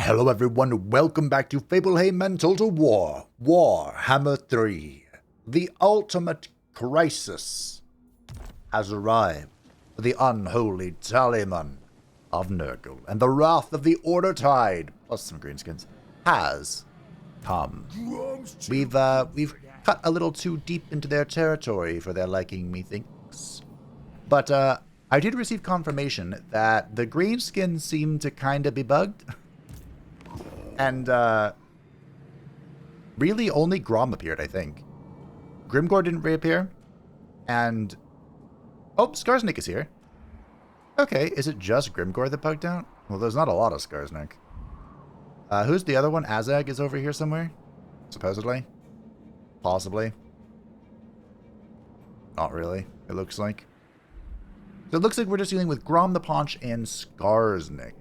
Hello everyone, welcome back to Fablehaven Total War, Warhammer 3. The ultimate crisis has arrived for the unholy Tallyman of Nurgle, and the wrath of the Order Tide, plus some Greenskins, has come. We've cut a little too deep into their territory for their liking, methinks. But I did receive confirmation that the Greenskins seem to kinda be bugged. And, really only Grom appeared, I think. Grimgor didn't reappear. And, oh, Skarsnik is here. Okay, is it just Grimgor that bugged out? Well, there's not a lot of Skarsnik. Who's the other one? Azag is over here somewhere? Supposedly? Possibly. Not really, it looks like. So it looks like we're just dealing with Grom the Paunch and Skarsnik.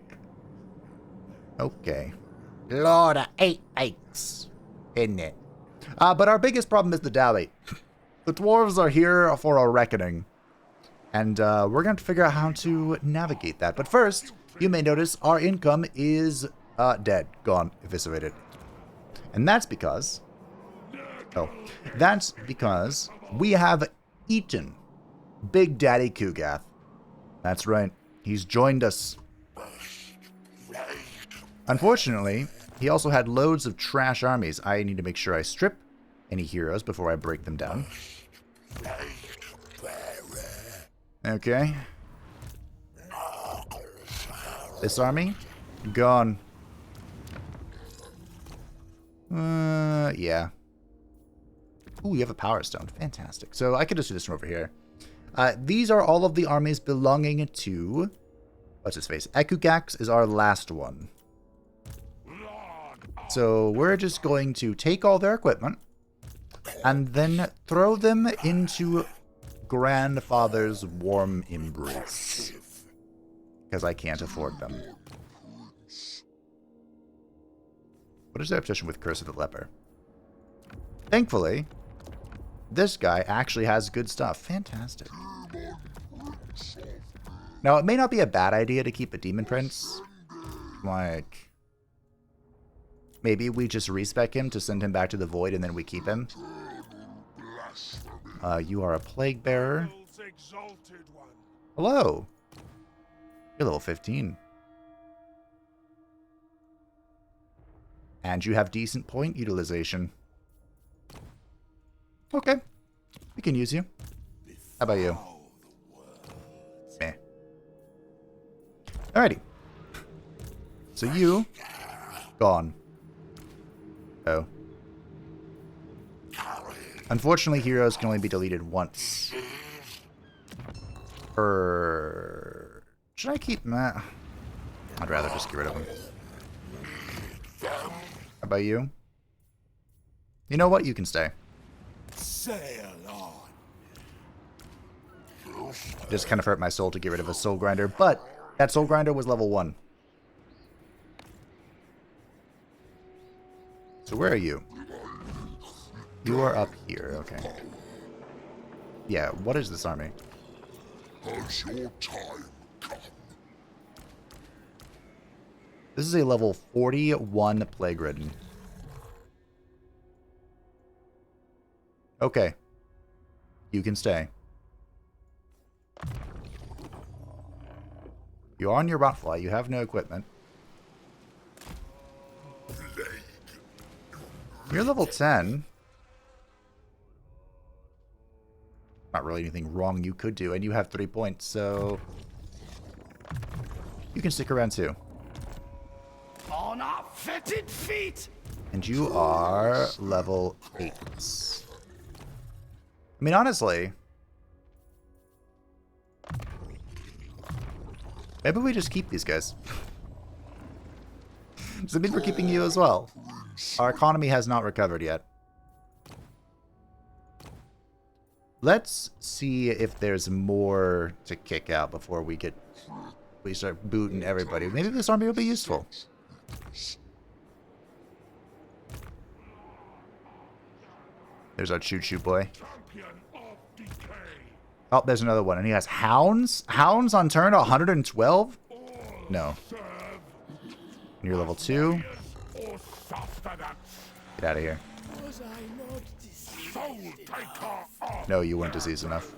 Okay. Lord of 8 aches, isn't it? But our biggest problem is the Dawi. The dwarves are here for a reckoning. And we're going to have to figure out how to navigate that. But first, you may notice our income is dead, gone, eviscerated. And that's because... Oh. That's because we have eaten Big Daddy Kugath. That's right. He's joined us. Unfortunately, he also had loads of trash armies. I need to make sure I strip any heroes before I break them down. Okay. This army? Gone. Yeah. Ooh, you have a power stone. Fantastic. So I could just do this from over here. These are all of the armies belonging to... What's his face? Kugath is our last one. So we're just going to take all their equipment and then throw them into Grandfather's warm embrace. Because I can't afford them. What is their obsession with Curse of the Leper? Thankfully, this guy actually has good stuff. Fantastic. Now, it may not be a bad idea to keep a Demon Prince. Like... Maybe we just respec him to send him back to the Void and then we keep him. You are a Plague Bearer. Hello. You're level 15. And you have decent point utilization. Okay. We can use you. How about you? Meh. Alrighty. So you... Gone. Oh. Unfortunately, heroes can only be deleted once. Should I keep that? I'd rather just get rid of them. How about you? You know what? You can stay. Sail on. Just kind of hurt my soul to get rid of a soul grinder, but that soul grinder was level 1. So where are you? You are up here, okay. Yeah, what is this army? Has your time come? This is a level 41 Plague Ridden. Okay. You can stay. You're on your Rotfly, you have no equipment. You're level 10. Not really anything wrong you could do, and you have 3 points, so... You can stick around too. On our fetid feet! And you are level 8. I mean, honestly... Maybe we just keep these guys. Does it mean we're keeping you as well? Our economy has not recovered yet. Let's see if there's more to kick out before we start booting everybody. Maybe this army will be useful. There's our choo-choo boy. Oh, there's another one, and he has hounds? Hounds on turn 112? No. You're level 2. Or sustenance. Get out of here. Was I not deceived? Soul taker of No, you weren't diseased enough.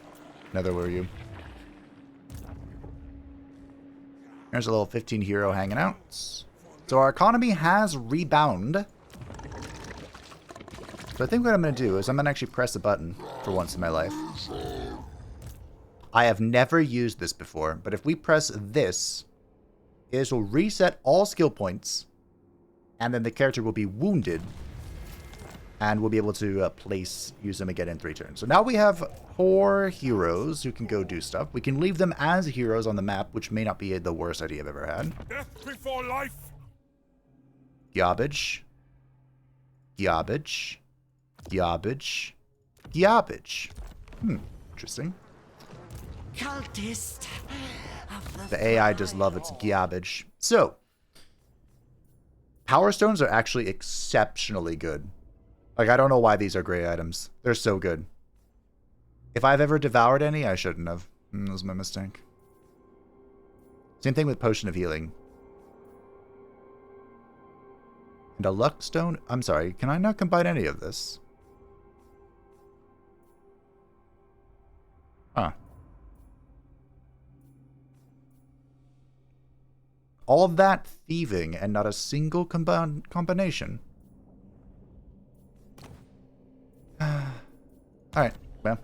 Neither were you. There's a little 15 hero hanging out. So our economy has rebound. So I think what I'm going to do is I'm going to actually press a button for once in my life. I have never used this before, but if we press this, it will reset all skill points, and then the character will be wounded, and we'll be able to use them again in 3 turns. So now we have 4 heroes who can go do stuff. We can leave them as heroes on the map, which may not be the worst idea I've ever had. death before life. Garbage. Garbage. Garbage. Garbage. Interesting. Cultist of The AI just love its garbage. So, Power Stones are actually exceptionally good. Like, I don't know why these are great items. They're so good. If I've ever devoured any, I shouldn't have. That was my mistake. Same thing with Potion of Healing. And a Luck Stone? I'm sorry, can I not combine any of this? Huh. All of that thieving and not a single combination. Alright, well.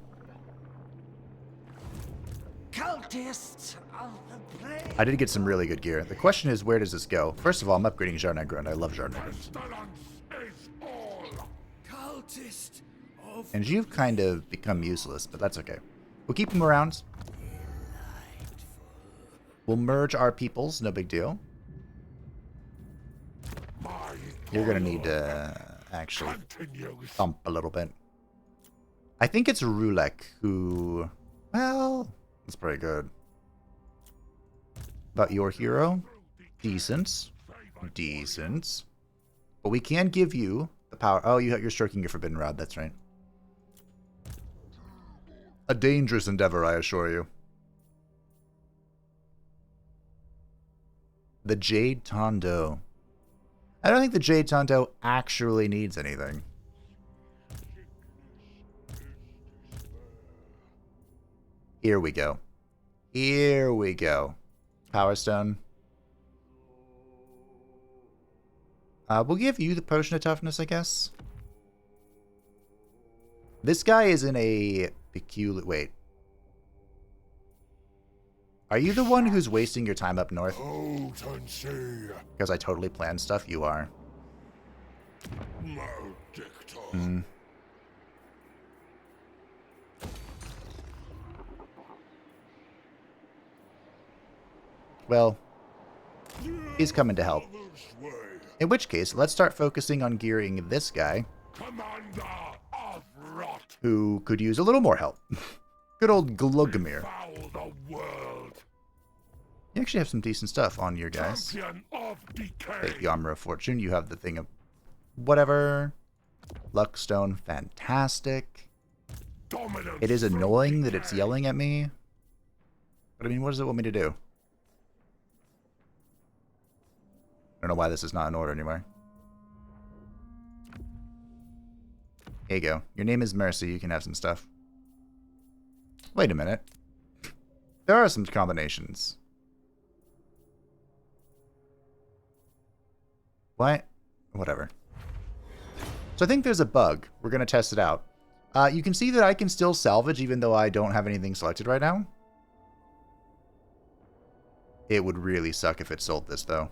cultists of the plague. I did get some really good gear. The question is, where does this go? First of all, I'm upgrading Erengrad. I love Erengrad. Pestilence is all. Cultist of And you've kind of become useless, but that's okay. We'll keep them around. We'll merge our peoples, no big deal. My You're gonna need to actually continues. thump a little bit. I think it's Rulek who... Well, that's pretty good. About your hero? Decent. Decent. But we can give you the power... Oh, you're stroking your Forbidden Rod, that's right. A dangerous endeavor, I assure you. The Jade Tondo. I don't think the Jade Tondo actually needs anything. Here we go. Here we go. Power Stone. We'll give you the Potion of Toughness, I guess. This guy is in a peculiar... Wait. Are you the one who's wasting your time up north? Potency. Because I totally planned stuff? You are. Maledictor. Well, he's coming to help. This way. In which case, let's start focusing on gearing this guy, Commander of rot. who could use a little more help. Good old Glugomir. Foul the world. You actually have some decent stuff on your guys. Champion of decay. Take the Armor of Fortune. You have the thing of whatever. Luckstone, fantastic. Dominance. It is annoying that it's yelling at me. But I mean, what does it want me to do? I don't know why this is not in order anymore. Here you go. Your name is Mercy. You can have some stuff. Wait a minute. There are some combinations. What? Whatever. So I think there's a bug. We're going to test it out. You can see that I can still salvage even though I don't have anything selected right now. It would really suck if it sold this, though.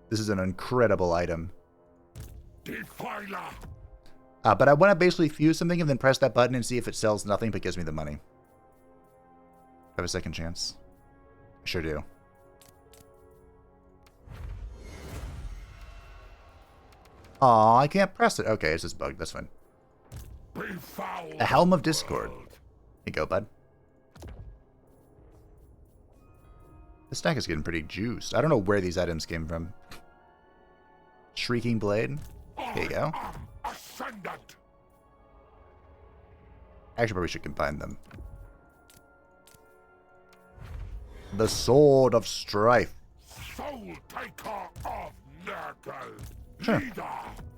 This is an incredible item. Defiler. But I want to basically fuse something and then press that button and see if it sells nothing but gives me the money. Have a second chance. I sure do. Aw, I can't press it. Okay, it's just bugged. That's fine. Befoul The Helm of Discord. world. Here you go, bud. This stack is getting pretty juiced. I don't know where these items came from. Shrieking Blade. There you go. Ascendant. Actually, probably should combine them. The Sword of Strife. soul taker of Nurgle, Sure. leader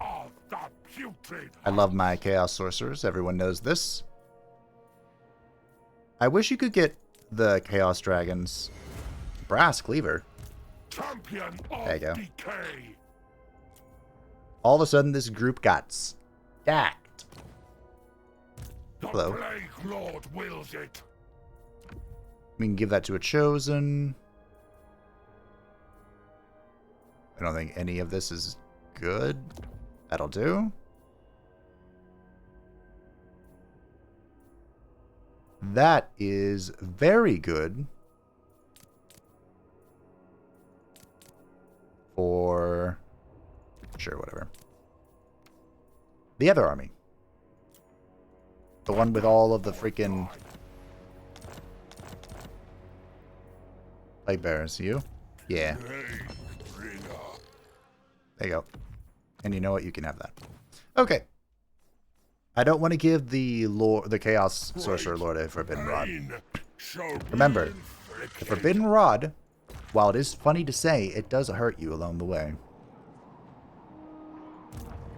of the putrid. I love my Chaos Sorcerers. Everyone knows this. I wish you could get the Chaos Dragons. Brass Cleaver. Champion of There you go. decay. All of a sudden, this group got stacked. The Hello. Plague Lord wills it. We can give that to a Chosen. I don't think any of this is good. That'll do. That is very good for... Sure, whatever. The other army. The one with all of the freaking... Plague Bearers. You? Yeah. There you go. And you know what? You can have that. Okay. I don't want to give the Chaos Sorcerer Lord a Forbidden Rod. Remember, the Forbidden Rod, while it is funny to say, it does hurt you along the way.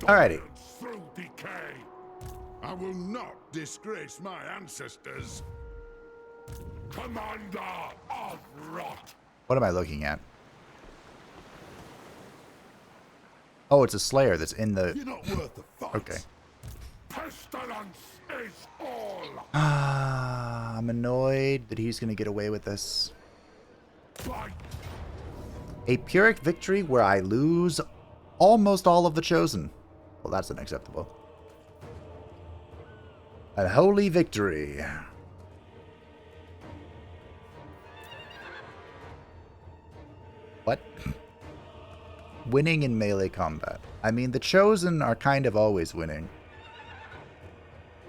Alrighty. Through decay. I will not disgrace my ancestors. Commander of rot. What am I looking at? Oh, it's a Slayer that's in the... You're not worth the fight. Okay. Pestilence is all. I'm annoyed that he's going to get away with this. Fight. A Pyrrhic victory where I lose almost all of the Chosen. Well, that's unacceptable. Unholy victory. What? Winning in melee combat. I mean, the Chosen are kind of always winning.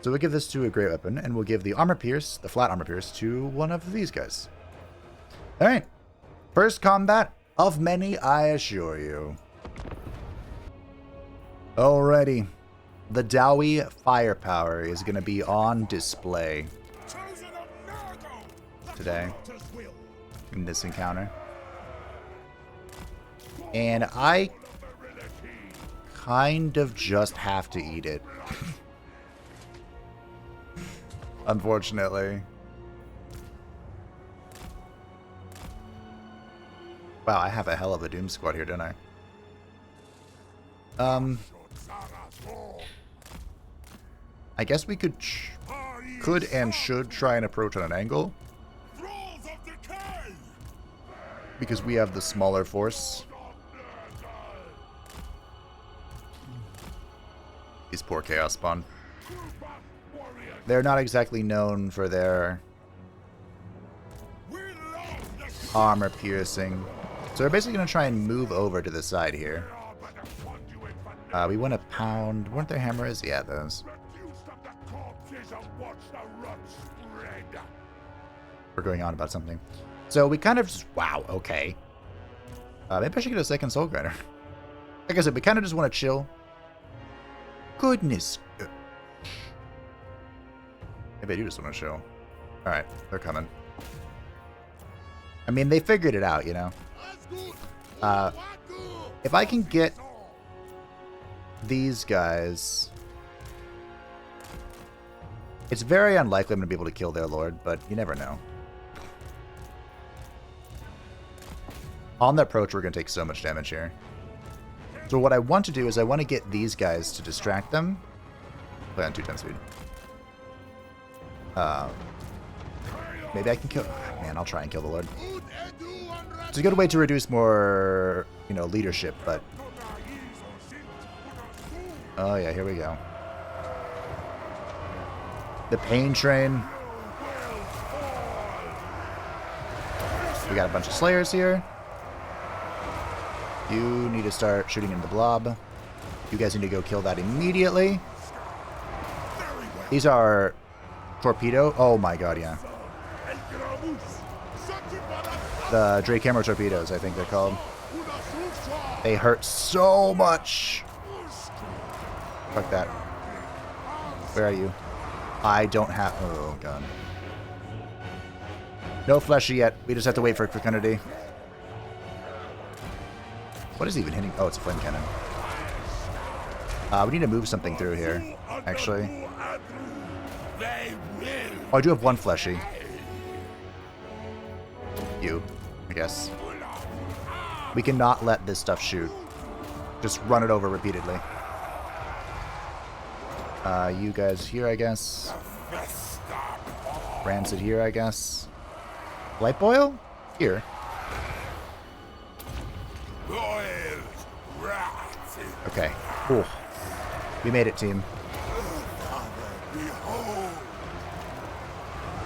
So we'll give this to a Great Weapon, and we'll give the Armor Pierce, the Flat Armor Pierce, to one of these guys. Alright. First combat of many, I assure you. Alrighty. The Dawi firepower is going to be on display today in this encounter. And I kind of just have to eat it. Unfortunately. Wow, I have a hell of a Doom Squad here, don't I? I guess we could and should try and approach on an angle. Because we have the smaller force. These poor Chaos Spawn. They're not exactly known for their armor piercing. So we're basically going to try and move over to the side here. We want to pound... Weren't there hammers? Yeah, those. We're going on about something. So we kind of just... Wow, okay. Maybe I should get a second Soul Grinder. Like I said, we kind of just want to chill. Goodness. Maybe I do just want to chill. Alright, they're coming. I mean, they figured it out, you know. If I can get these guys... It's very unlikely I'm going to be able to kill their lord, but you never know. On the approach, we're going to take so much damage here. So what I want to do is I want to get these guys to distract them. Play on 210 speed. Maybe I can kill... Man, I'll try and kill the lord. It's a good way to reduce more, you know, leadership, but... Oh yeah, here we go. The pain train. We got a bunch of Slayers here. You need to start shooting into the blob. You guys need to go kill that immediately. These are torpedo. Oh my god, yeah. The Drake Hammer torpedoes, I think they're called. They hurt so much. Fuck that. Where are you? I don't have... Oh, God. No fleshy yet. We just have to wait for fecundity. What is even hitting? Oh, it's a flame cannon. We need to move something through here, actually. Oh, I do have one fleshy. You, I guess. We cannot let this stuff shoot. Just run it over repeatedly. You guys here, I guess. Rancid here, I guess. Light boil? Here. Okay, cool. We made it, team.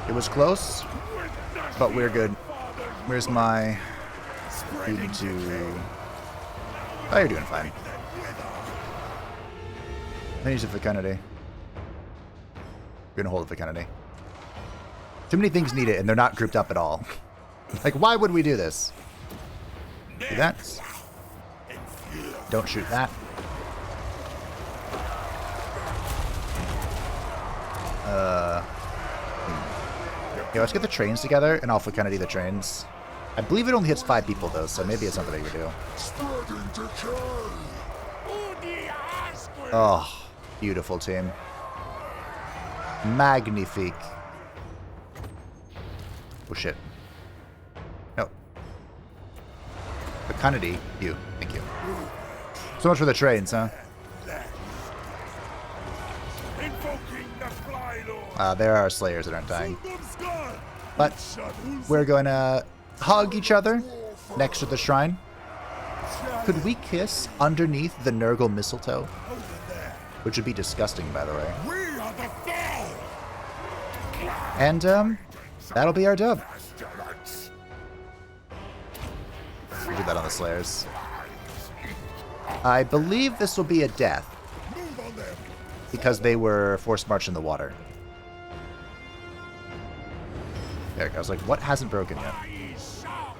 It was close, but we're good. Where's my... Need to... Oh, you're doing fine. I need a fecundity. We're gonna hold a fecundity. Too many things need it, and they're not grouped up at all. Like, why would we do this? Do that. Don't shoot that. Yeah, let's get the trains together, and I'll fecundity the trains. I believe it only hits 5 people, though, so maybe it's not the big deal. Oh, beautiful team. Magnifique. Oh, shit. No. Fecundity, you. Thank you. So much for the trains, huh? There are slayers that aren't dying. But we're going to hug each other next to the shrine. Could we kiss underneath the Nurgle mistletoe? Which would be disgusting, by the way. And, that'll be our dub. We did that on the slayers. I believe this will be a death. Because they were forced march in the water. There it goes. Like, what hasn't broken yet?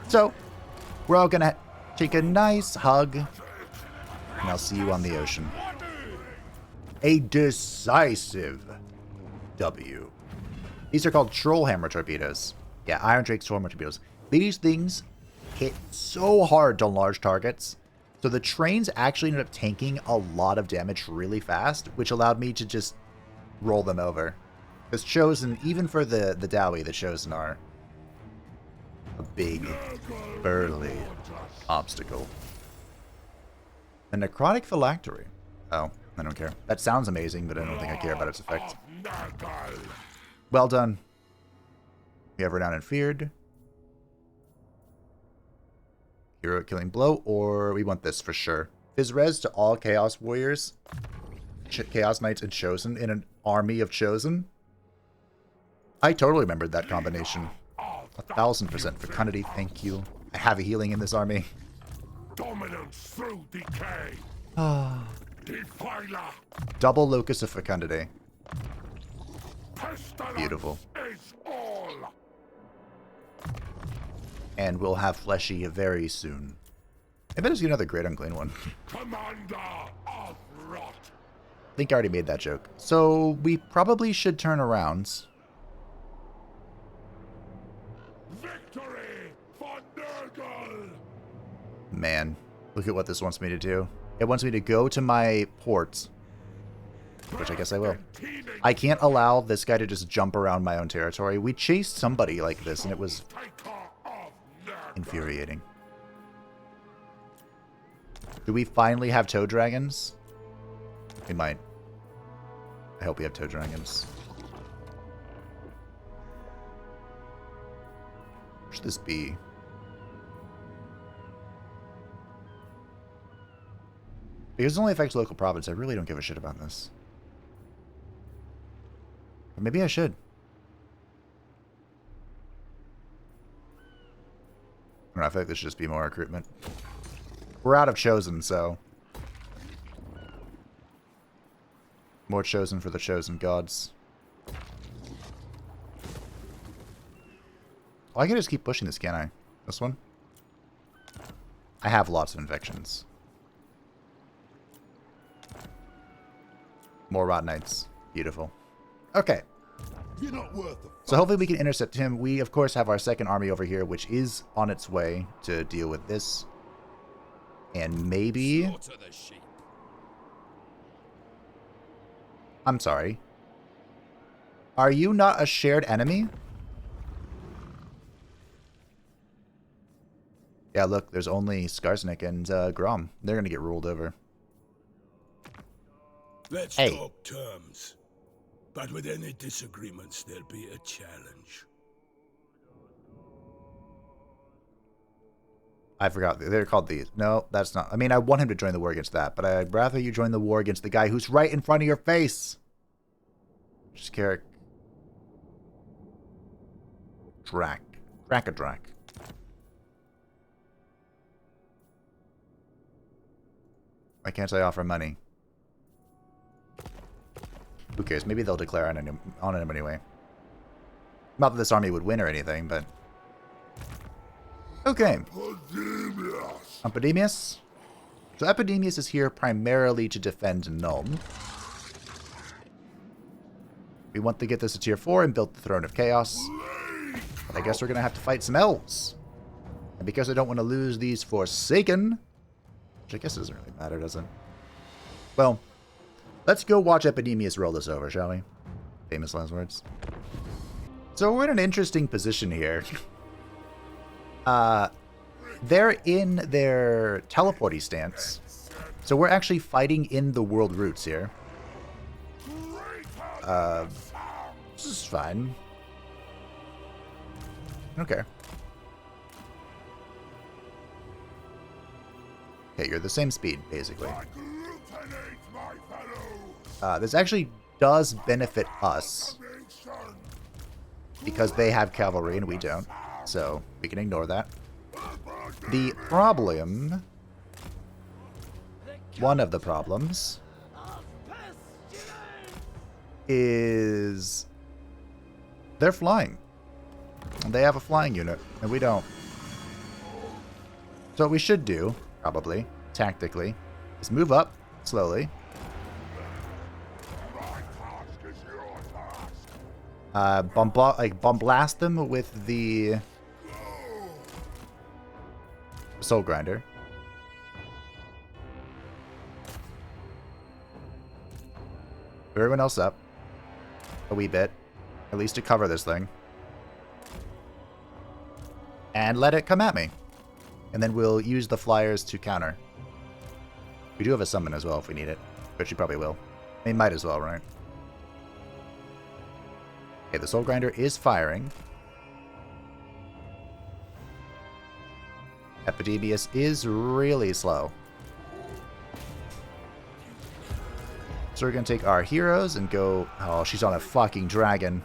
So, we're all gonna take a nice hug. And I'll see you on the ocean. A decisive W. These are called Trollhammer torpedoes. Yeah, Iron Drake's Trollhammer torpedoes. These things hit so hard on large targets. So the trains actually ended up tanking a lot of damage really fast, which allowed me to just roll them over. Because Chosen, even for the Dawi, the Chosen are a big, burly obstacle. A necrotic phylactery. Oh, I don't care. That sounds amazing, but I don't think I care about its effect. Well done. We have Renowned and Feared. Hero Killing Blow, or we want this for sure. Fizz-Res to all Chaos Warriors, Chaos Knights, and Chosen in an army of Chosen. I totally remembered that combination. 1000% fecundity, thank you. I have a healing in this army. Dominance through decay. Defiler. Double Locus of Fecundity. Pestilence Beautiful. is all. And we'll have Fleshy very soon. I bet it's another Great Unclean one. Commander of Rot. I think I already made that joke. So we probably should turn around. Victory for Nurgle. Man, look at what this wants me to do. It wants me to go to my port, which I guess I will. I can't allow this guy to just jump around my own territory. We chased somebody like this, and it was infuriating. Do we finally have toad dragons? We might. I hope we have toad dragons. Where should this be? Because it only affects local province, I really don't give a shit about this. But maybe I should. I don't know, I feel like this should just be more recruitment. We're out of Chosen, so... More Chosen for the Chosen gods. Well, I can just keep pushing this, can't I? This one? I have lots of infections. More Rot Knights. Beautiful. Okay. You're not worth a So hopefully we can intercept him. We, of course, have our second army over here, which is on its way to deal with this. And maybe... Slaughter the sheep. I'm sorry. Are you not a shared enemy? Yeah, look, there's only Skarsnik and Grom. They're gonna get ruled over. Let's Hey. talk terms. But with any disagreements, there'll be a challenge. I forgot. They're called these. No, that's not. I mean, I want him to join the war against that, but I'd rather you join the war against the guy who's right in front of your face. Just Carrick. Drac. Drac. Why can't I offer money? Who cares? Maybe they'll declare on him anyway. Not that this army would win or anything, but... Okay. Epidemius. So Epidemius is here primarily to defend Nuln. We want to get this to tier 4 and build the Throne of Chaos. But I guess we're going to have to fight some elves. And because I don't want to lose these Forsaken, which I guess doesn't really matter, does it? Well, let's go watch Epidemius roll this over, shall we? Famous last words. So we're in an interesting position here. They're in their teleporty stance. So we're actually fighting in the world roots here. This is fine. Okay. Okay, you're the same speed, basically. This actually does benefit us. Because they have cavalry and we don't. So, we can ignore that. The problem... One of the problems... is... they're flying. They have a flying unit, and we don't. So what we should do, probably, tactically, is move up slowly. Bomb blast them with the Soul Grinder. Everyone else up a wee bit, at least to cover this thing. And let it come at me. And then we'll use the flyers to counter. We do have a summon as well if we need it, but you probably will. We might as well, right? Okay, the Soul Grinder is firing. Epidemius is really slow. So we're going to take our heroes and go... Oh, she's on a fucking dragon.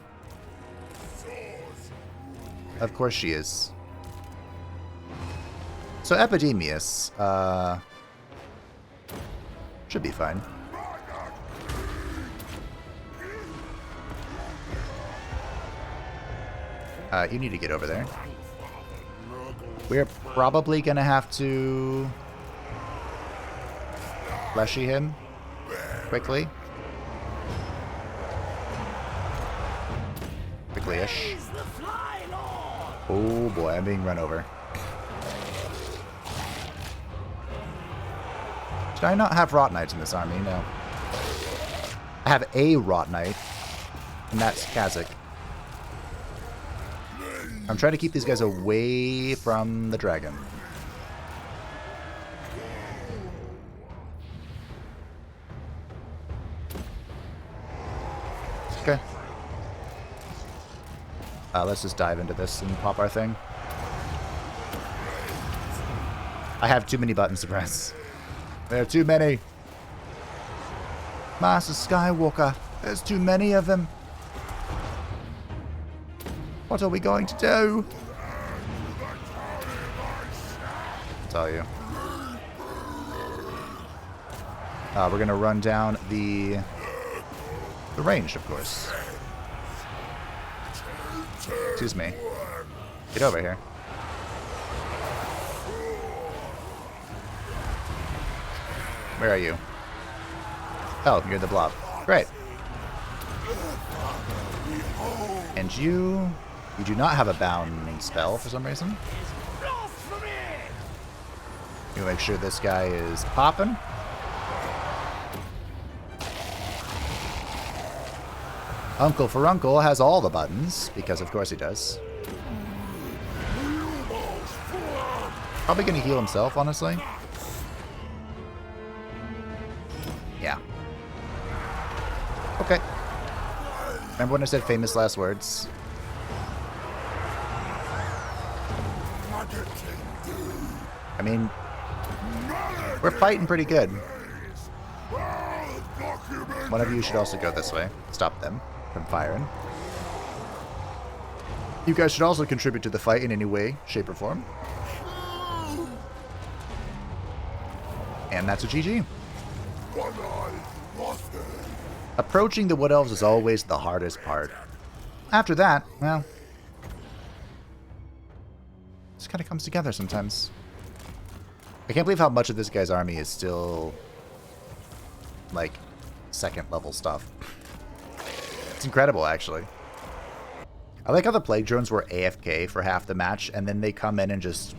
Of course she is. So Epidemius, should be fine. You need to get over there. We're probably gonna have to fleshy him quickly. Quickly-ish. Oh boy, I'm being run over. Should I not have Rot Knights in this army? No. I have a Rot Knight, and that's Kazakh. I'm trying to keep these guys away from the dragon. Okay. Let's just dive into this and pop our thing. I have too many buttons to press. There are too many. Master Skywalker, there's too many of them. What are we going to do? I'll tell you. We're going to run down the range, of course. Excuse me. Get over here. Where are you? Oh, you're the blob. Great. And you do not have a bound spell for some reason. You make sure this guy is popping. Uncle Furuncle has all the buttons, because of course he does. Probably gonna heal himself, honestly. Yeah. Okay. Remember when I said famous last words? I mean, we're fighting pretty good. One of you should also go this way. Stop them from firing. You guys should also contribute to the fight in any way, shape, or form. And that's a GG. Approaching the Wood Elves is always the hardest part. After that, well, it just kind of comes together sometimes. I can't believe how much of this guy's army is still, like, second level stuff. It's incredible, actually. I like how the Plague Drones were AFK for half the match, and then they come in and just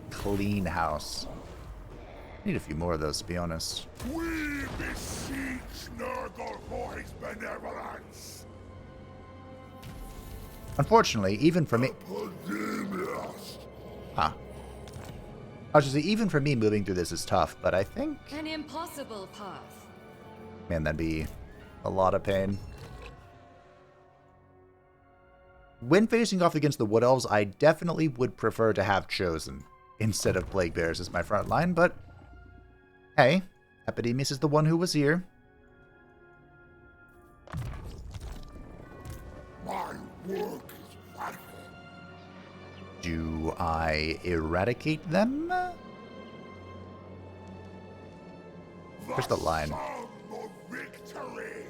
clean house. Need a few more of those, to be honest. We beseech Nurgle for his benevolence. Unfortunately, even for me... Huh. I was just saying, even for me, moving through this is tough, but I think... An impossible path. Man, that'd be a lot of pain. When facing off against the Wood Elves, I definitely would prefer to have Chosen instead of Plague Bears as my front line, but... Hey, Epidemius is the one who was here. My work is vital. Do I eradicate them? Where's the line? Song of victory.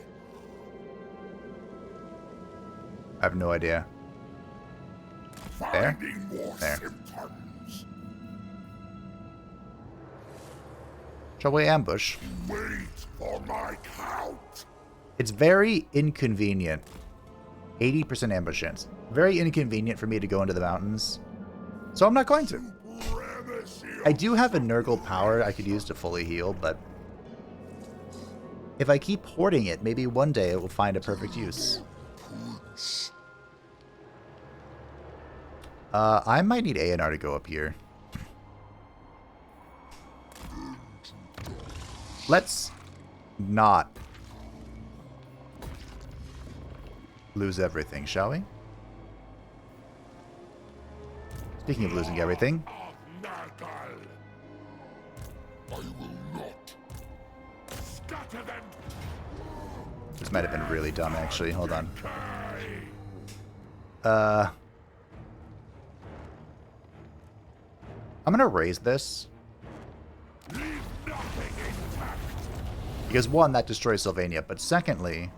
I have no idea. There? Finding more There. symptoms. Shall we ambush? Wait for my count. It's very inconvenient. 80% ambush chance. Very inconvenient for me to go into the mountains. So I'm not going to. I do have a Nurgle power I could use to fully heal, but if I keep hoarding it, maybe one day it will find a perfect use. I might need A&R to go up here. Let's not lose everything, shall we? Speaking of losing everything. I will not scatter them. This might have been really dumb, actually. Hold on. I'm gonna raise this. Because one, that destroys Sylvania, but secondly,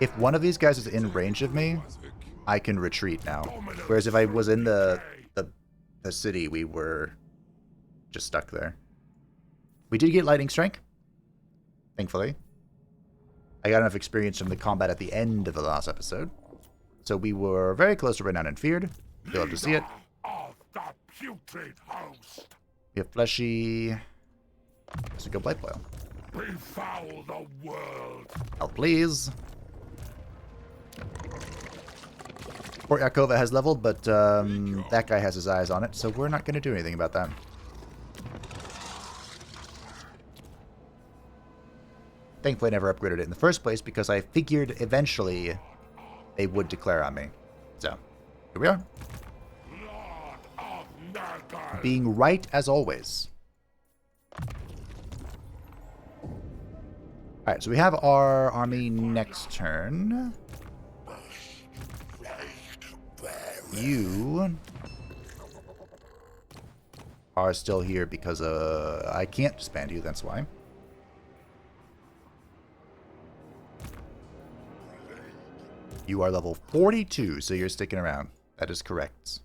if one of these guys is in range of me, I can retreat now. Whereas if I was in the city, we were just stuck there. We did get lightning strike, thankfully. I got enough experience from the combat at the end of the last episode. So we were very close to renowned and feared. You'll have to see it. Of the putrid host. We have fleshy. Let's go Blight Boil. Befoul the world. Oh, please. Port Yakova has leveled, but that guy has his eyes on it, so we're not going to do anything about that. Thankfully, I never upgraded it in the first place because I figured eventually they would declare on me. So, here we are. Lord of Nurgle. Being right as always. Alright, so we have our army next turn. You are still here because I can't disband you, that's why. You are level 42, so you're sticking around. That is correct.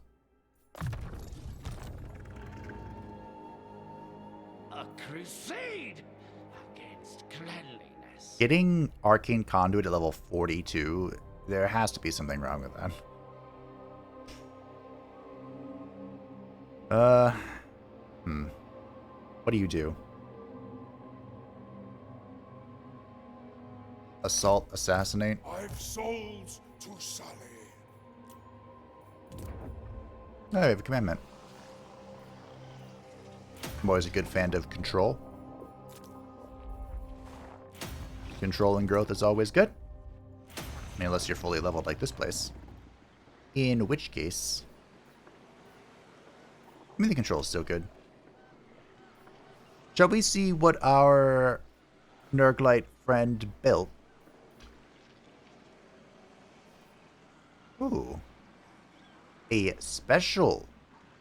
A crusade against cleanliness. Getting Arcane Conduit at level 42, there has to be something wrong with that. What do you do? Assault, assassinate. I've souls to sully. Oh, we have a commandment. I'm always a good fan of control. Control and growth is always good. I mean, unless you're fully leveled like this place. In which case... I mean, the control is still good. Shall we see what our Nurglite friend built? Ooh. A special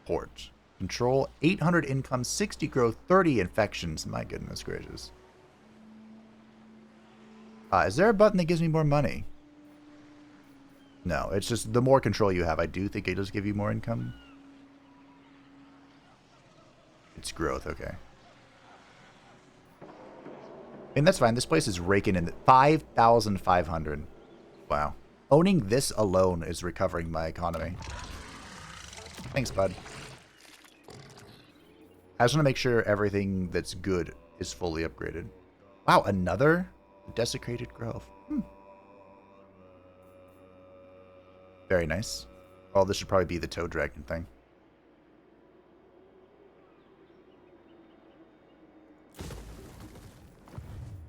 port. Control 800 income, 60 growth, 30 infections. My goodness gracious. Is there a button that gives me more money? No, it's just the more control you have. I do think it does give you more income. It's growth, okay. And that's fine. This place is raking in 5,500. Wow. Owning this alone is recovering my economy. Thanks, bud. I just want to make sure everything that's good is fully upgraded. Wow, another desecrated grove. Very nice. Oh, this should probably be the toad dragon thing.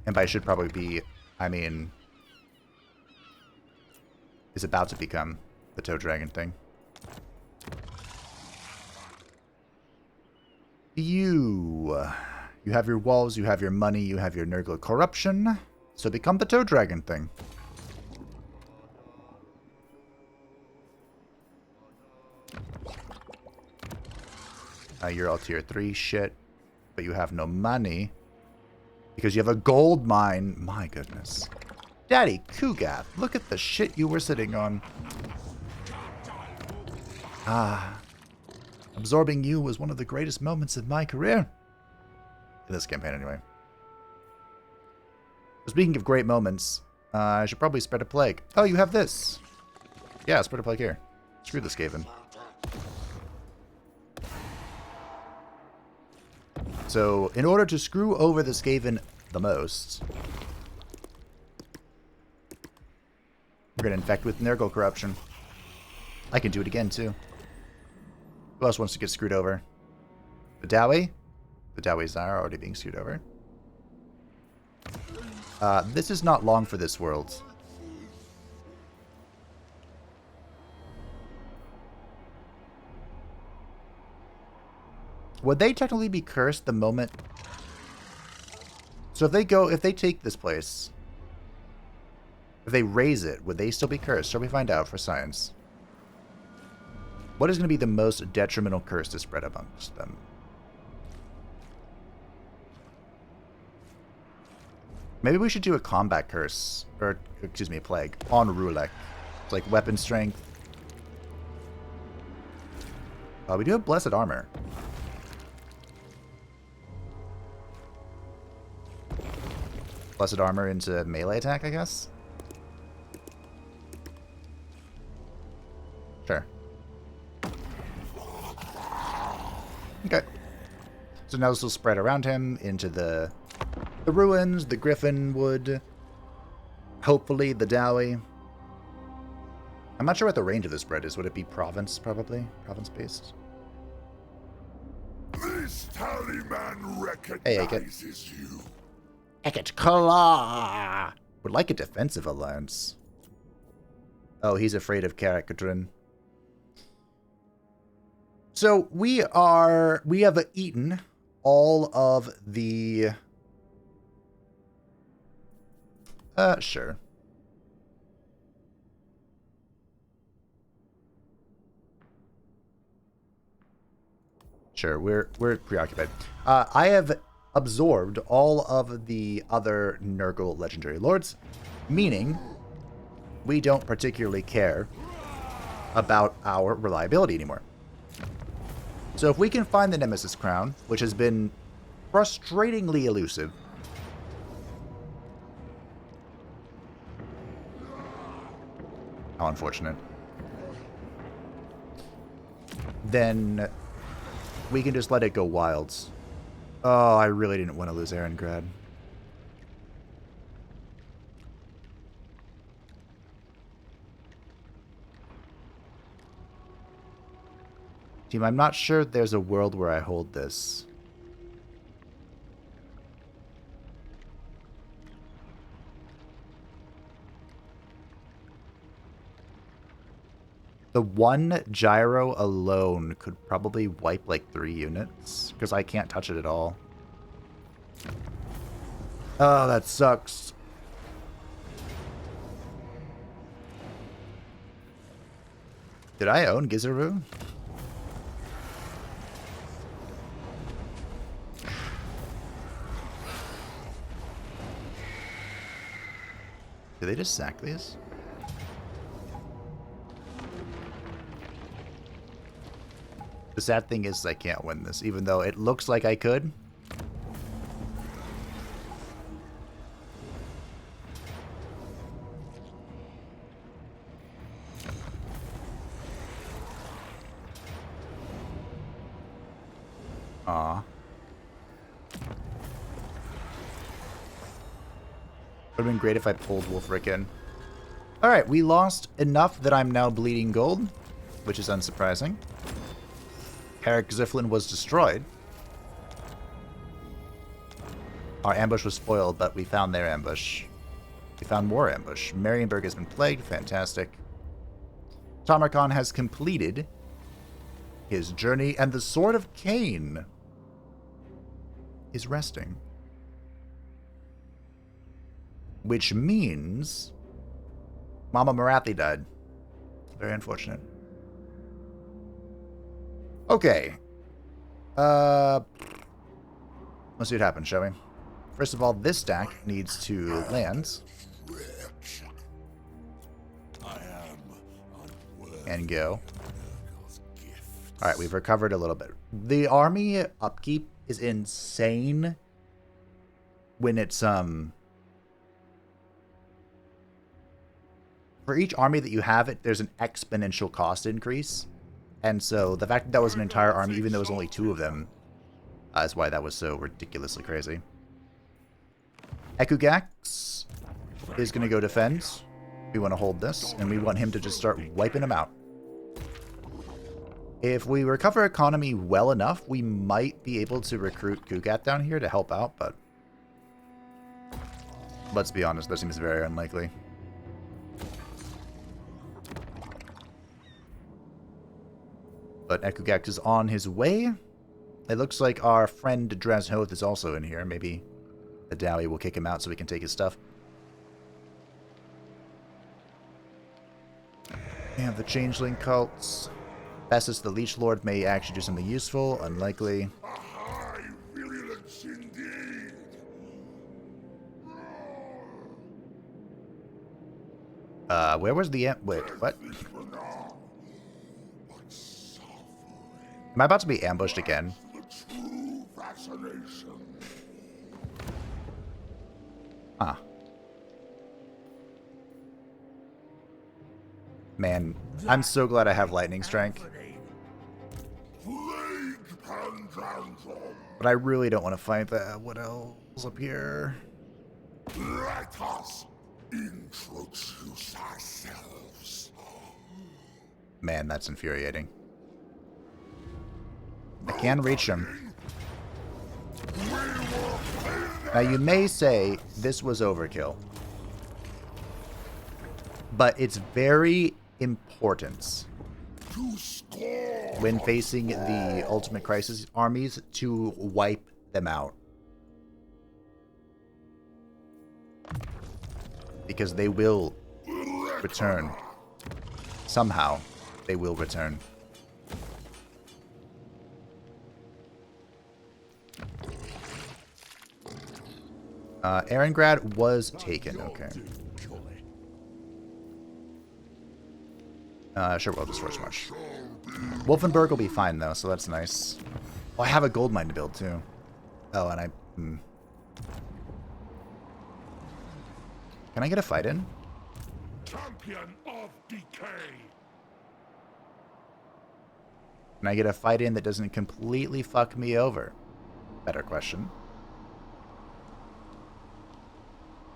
And by should probably be, I mean, is about to become the toad dragon thing. You have your walls, you have your money, you have your Nurgle corruption. So become the toad dragon thing. You're all tier 3 shit, but you have no money because you have a gold mine. My goodness. Daddy Kugath, look at the shit you were sitting on. Absorbing you was one of the greatest moments of my career. In this campaign, anyway. Speaking of great moments, I should probably spread a plague. Oh, you have this. Yeah, spread a plague here. Screw this Skaven. So, in order to screw over the Skaven the most, we're going to infect with Nurgle corruption. I can do it again, too. Who else wants to get screwed over? The Dawi? The Dawis are already being screwed over. This is not long for this world. Would they technically be cursed the moment... So if they take this place, if they raise it, would they still be cursed? Shall we find out for science? What is going to be the most detrimental curse to spread amongst them? Maybe we should do a combat curse, or excuse me, a plague, on Rulek. It's like weapon strength. We do have blessed armor. Blessed armor into melee attack, I guess? Sure. Okay. So now this will spread around him into the ruins, the Griffin Wood, hopefully the Dawi. I'm not sure what the range of this spread is. Would it be province, probably? Province-based? This Tallyman Hey, recognizes you. Ekit Kala! Would like a defensive alliance. Oh, he's afraid of Karakadrin. So we have eaten all of the... sure. Sure, we're preoccupied. I have absorbed all of the other Nurgle legendary lords, meaning we don't particularly care about our reliability anymore. So if we can find the Nemesis Crown, which has been frustratingly elusive, how unfortunate, then we can just let it go wild. Oh, I really didn't want to lose Erengrad. Team, I'm not sure there's a world where I hold this. The one gyro alone could probably wipe like 3 units, because I can't touch it at all. Oh, that sucks. Did I own Gizaru? Did they just sack these? The sad thing is I can't win this, even though it looks like I could. Aw. Would have been great if I pulled Wolfric in. Alright, we lost enough that I'm now bleeding gold, which is unsurprising. Herrick Ziflin was destroyed. Our ambush was spoiled, but we found their ambush. We found more ambush. Marienburg has been plagued. Fantastic. Tamurkhan has completed his journey, and the Sword of Cain is resting. Which means Mama Marathi died. Very unfortunate. Okay. Let's see what happens, shall we? First of all, this stack needs to land. And go. Alright, we've recovered a little bit. The army upkeep is insane when it's, for each army that you have, there's an exponential cost increase. And so the fact that that was an entire army, even though it was only 2 of them, is why that was so ridiculously crazy. Kugath is going to go defend. We want to hold this, and we want him to just start wiping them out. If we recover economy well enough, we might be able to recruit Kugath down here to help out, but let's be honest, that seems very unlikely. But Kugath is on his way. It looks like our friend Drazhoth is also in here. Maybe the Dawi will kick him out so we can take his stuff. We have the Changeling cults. Festus the Leech Lord may actually do something useful. Unlikely. A high virulence indeed. Where was the... Wait, what? Am I about to be ambushed again? Huh. Man, I'm so glad I have lightning strike. But I really don't want to fight that. What else up here? Let us introduce ourselves. Man, that's infuriating. I can reach him. Now you may say this was overkill. But it's very important when facing the Ultimate Crisis armies to wipe them out. Because they will return. Somehow, they will return. Erengrad was taken, okay. Sure, we'll just force march. Wolfenburg will be fine, though, so that's nice. Oh, I have a gold mine to build, too. Oh, and I... Can I get a fight in? Champion of decay. Can I get a fight in that doesn't completely fuck me over? Better question.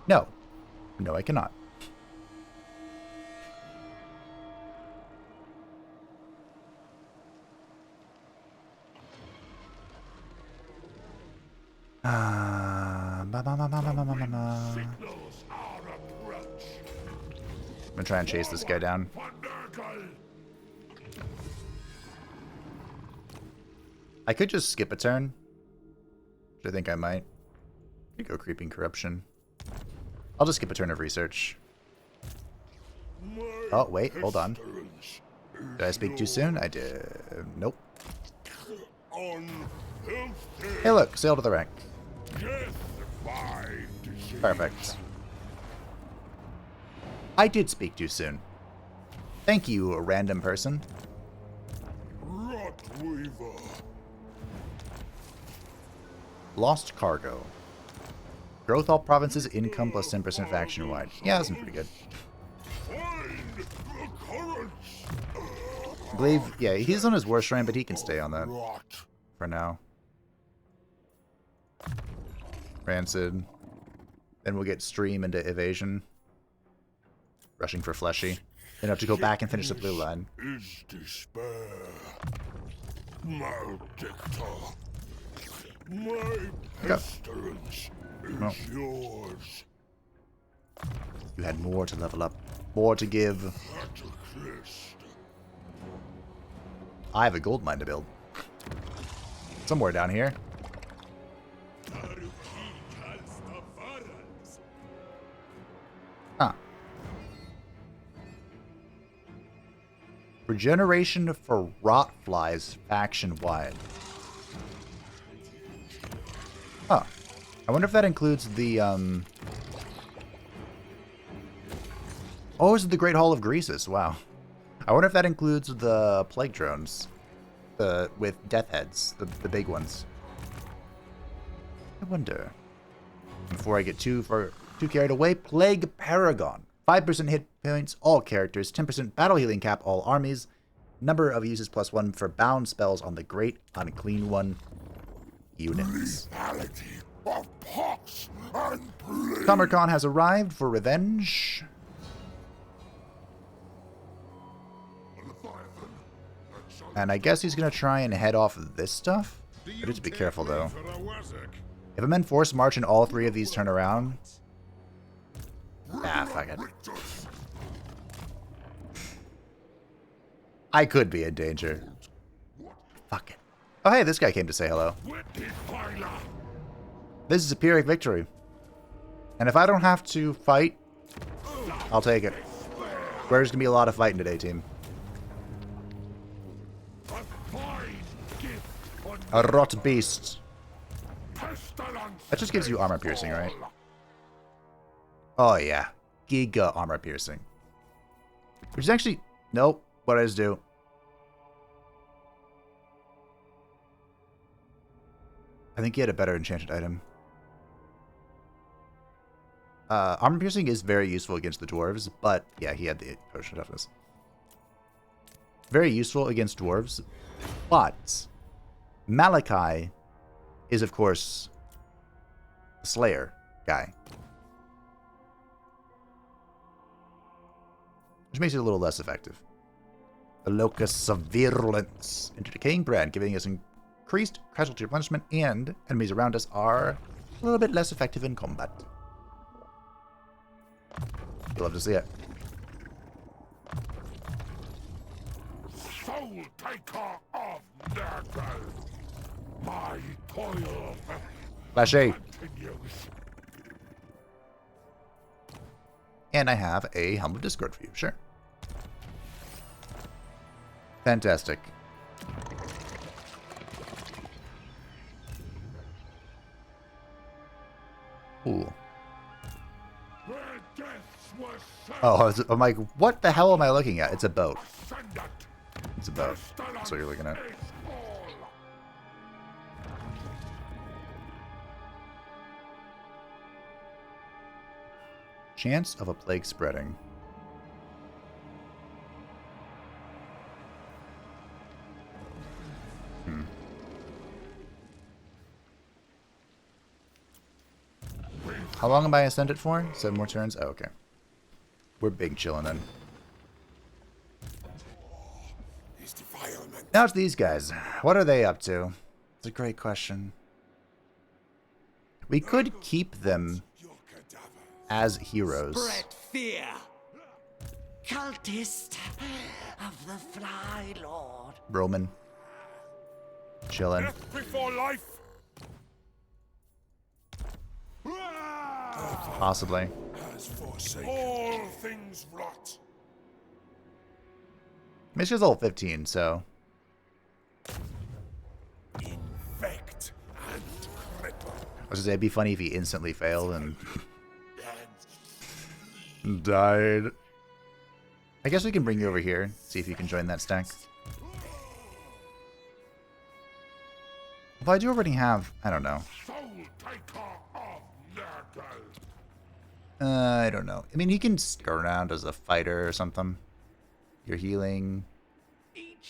No. No, I cannot. I'm gonna try and chase this guy down. I could just skip a turn, which I think I might. Could go Creeping Corruption. I'll just skip a turn of research. Oh, wait, hold on. Did I speak too soon? I did. Nope. Hey, look, sail to the rank. Perfect. I did speak too soon. Thank you, a random person. Lost cargo. Growth all provinces, income plus 10% faction wide. Yeah, that's pretty good. I believe, yeah, he's on his war shrine, but he can stay on that for now. Rancid. Then we'll get Stream into Evasion. Rushing for Fleshy. Then have to go back and finish the blue line. Is despair. Maledictor. My pestilence is yours. You had more to level up. More to give. I have a gold mine to build. Somewhere down here. Huh. Regeneration for rot flies faction-wide. Huh. I wonder if that includes the, Oh, is it the Great Hall of Greasus? Wow. I wonder if that includes the plague drones. With death heads. The big ones. I wonder. Before I get too carried away, Plague Paragon. 5% hit points, all characters. 10% battle healing cap, all armies. Number of uses +1 for bound spells on the Great Unclean One units. Tamurkhan has arrived for revenge. And I guess he's going to try and head off this stuff. I need to be careful, though. If I'm in forced march and all three of these turn around... Ah, fuck it. I could be in danger. Fuck it. Oh, hey, this guy came to say hello. This is a Pyrrhic victory. And if I don't have to fight, I'll take it. There's going to be a lot of fighting today, team. A rot beast. That just gives you armor piercing, right? Oh, yeah. Giga armor piercing. Which is actually... Nope. What does it do? I think he had a better enchanted item. Armor piercing is very useful against the dwarves, but yeah, he had the potion of toughness. Very useful against dwarves, but Malachi is, of course, a Slayer guy. Which makes it a little less effective. The Locus of Virulence. Into Decaying Brand, giving us increased casualty replenishment, and enemies around us are a little bit less effective in combat. You'll love to see it. Soul taker of Nurgle. My toil Flashy. continues. And I have a Helm of Discord for you, sure. Fantastic. Ooh. Oh, I'm like, what the hell am I looking at? It's a boat. It's a boat. That's what you're looking at. Chance of a plague spreading. How long am I ascended for? 7 more turns? Oh, okay. We're big chilling then. Now it's these guys. What are they up to? It's a great question. We could keep them as heroes. Spread fear. Cultist of the Fly Lord. Roman. Chilling. Death before life. Possibly. All things rot. Mission's level 15, so. Infect and cripple. I was gonna say, it'd be funny if he instantly failed and died. I guess we can bring you over here, see if you can join that stack. Well, I do already have, I don't know. Soul taker of Nurgle. I don't know. I mean, you can go around as a fighter or something. You're healing.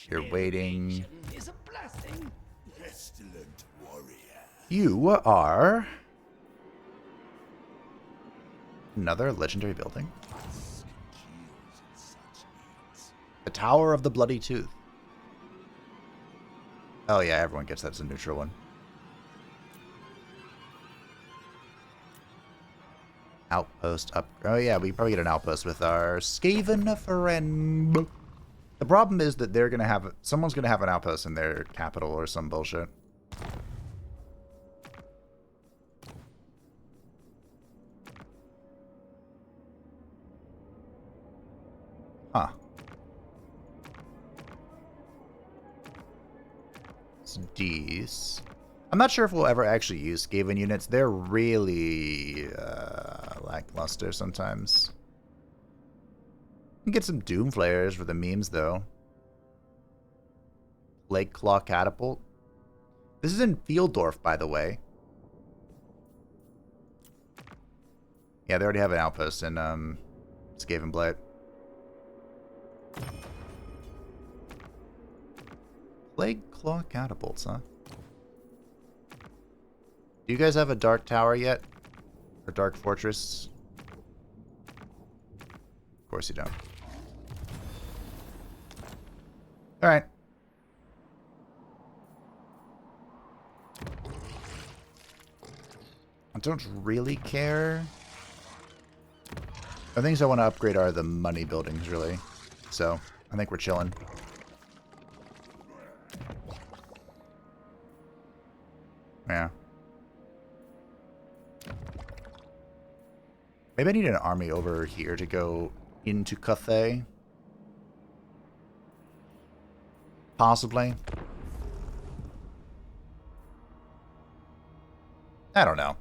You're waiting. Is a blessing. Pestilent warrior. You are another legendary building. The Tower of the Bloody Tooth. Oh yeah, everyone gets that as a neutral one. Outpost up. Oh yeah, we probably get an outpost with our Skaven friend. The problem is that they're gonna have someone's gonna have an outpost in their capital or some bullshit. Huh. It's D's. I'm not sure if we'll ever actually use Skaven units. They're really lackluster sometimes. You can get some Doom Flayers for the memes, though. Plague Claw Catapult. This is in Fieldorf, by the way. Yeah, they already have an outpost in Skaven Blight. Plague Claw Catapults, huh? Do you guys have a Dark Tower yet? Or Dark Fortress? Of course you don't. Alright. I don't really care. The things I want to upgrade are the money buildings, really. So, I think we're chilling. Yeah. Maybe I need an army over here to go into Kugath. Possibly. I don't know.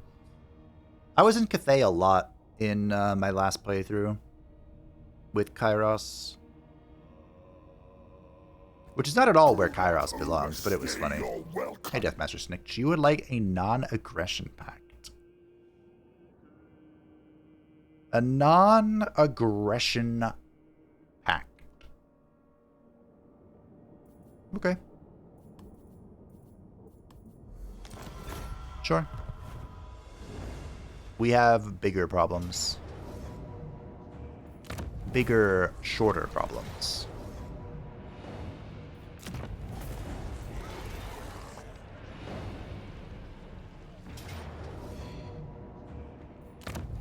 I was in Kugath a lot in my last playthrough with Kairos. Which is not at all where Kairos belongs, but it was funny. Hey, Deathmaster Snitch, you would like a non-aggression pact. A non-aggression pact. Okay. Sure. We have bigger problems. Bigger, shorter problems.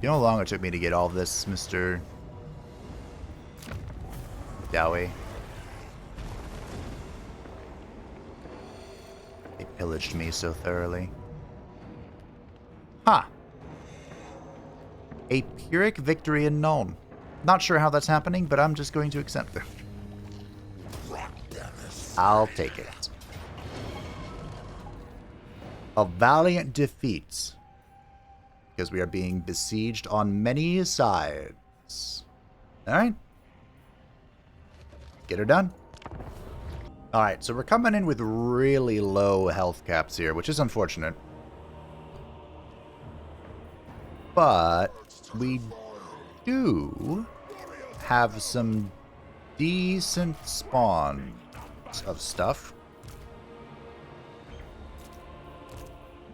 You know how long it took me to get all of this, Mr. Dawi? They pillaged me so thoroughly. Huh. A Pyrrhic victory in Nuln. Not sure how that's happening, but I'm just going to accept it. I'll take it. A valiant defeat. Because we are being besieged on many sides. Alright. Get her done. Alright, so we're coming in with really low health caps here, which is unfortunate. But we do have some decent spawns of stuff.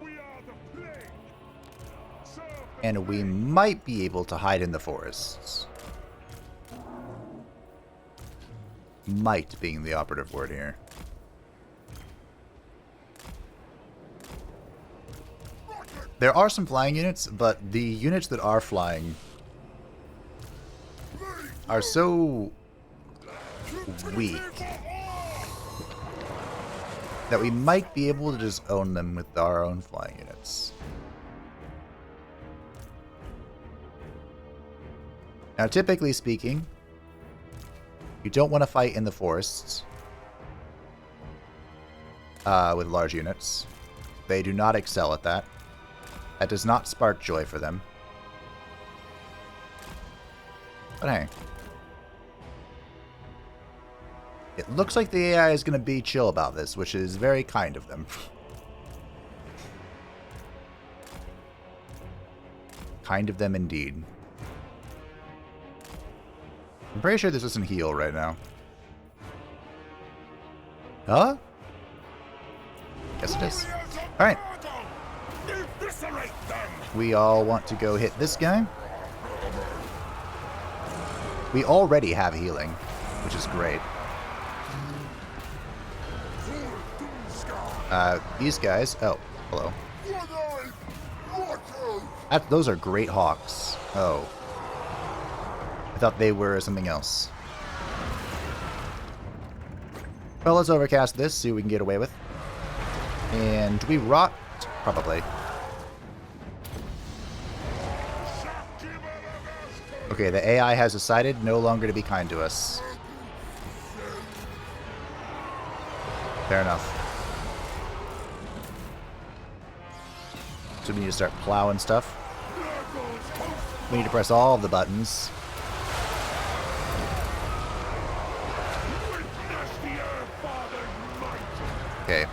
We are the plague. Serve And we might be able to hide in the forests. Might being the operative word here. There are some flying units, but the units that are flying are so weak that we might be able to just own them with our own flying units. Now, typically speaking, you don't want to fight in the forests with large units. They do not excel at that. That does not spark joy for them. But hey. It looks like the AI is going to be chill about this, which is very kind of them. Kind of them indeed. I'm pretty sure this isn't heal right now. Huh? Yes, it is. Alright. We all want to go hit this guy. We already have healing, which is great. These guys... Oh, hello. Those are great hawks. Oh. I thought they were something else. Well, let's overcast this, see what we can get away with. And do we rot? Probably. Okay, the AI has decided no longer to be kind to us. Fair enough. So we need to start plowing stuff. We need to press all of the buttons. Okay,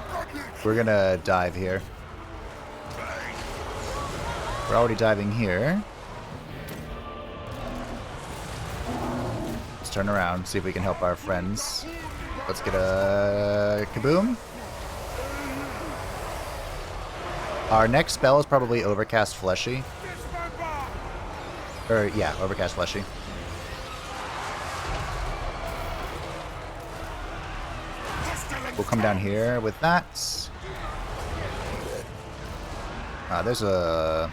we're gonna dive here. We're already diving here. Let's turn around, see if we can help our friends. Let's get a kaboom. Our next spell is probably Overcast Fleshy. Or, yeah, Overcast Fleshy. We'll come down here with that. There's a...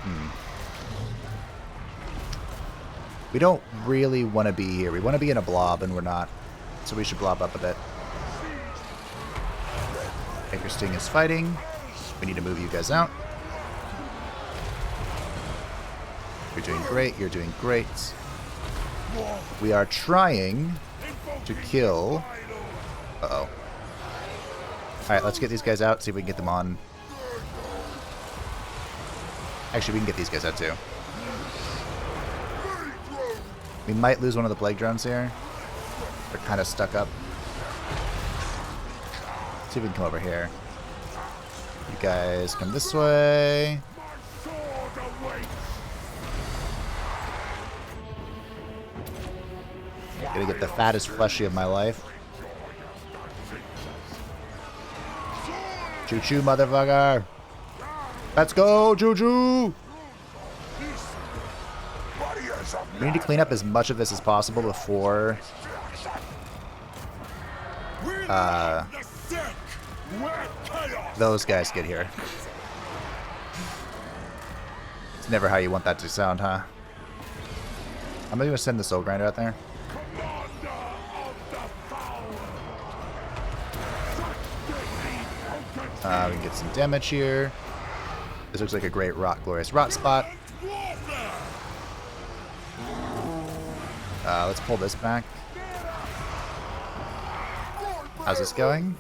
We don't really want to be here. We want to be in a blob, and we're not. So we should blob up a bit. Sting is fighting. We need to move you guys out. You're doing great. You're doing great. We are trying to kill... Uh-oh. Alright, let's get these guys out, see if we can get them on. Actually, we can get these guys out too. We might lose one of the plague drones here. They're kind of stuck up. Let's see if we can come over here. You guys come this way. Gonna get the fattest fleshy of my life. Choo-choo, motherfucker! Let's go, choo-choo! We need to clean up as much of this as possible before... those guys get here. It's never how you want that to sound, huh? I'm gonna send the Soul Grinder out there. We can get some damage here. This looks like a great glorious rot spot. Let's pull this back. How's this going?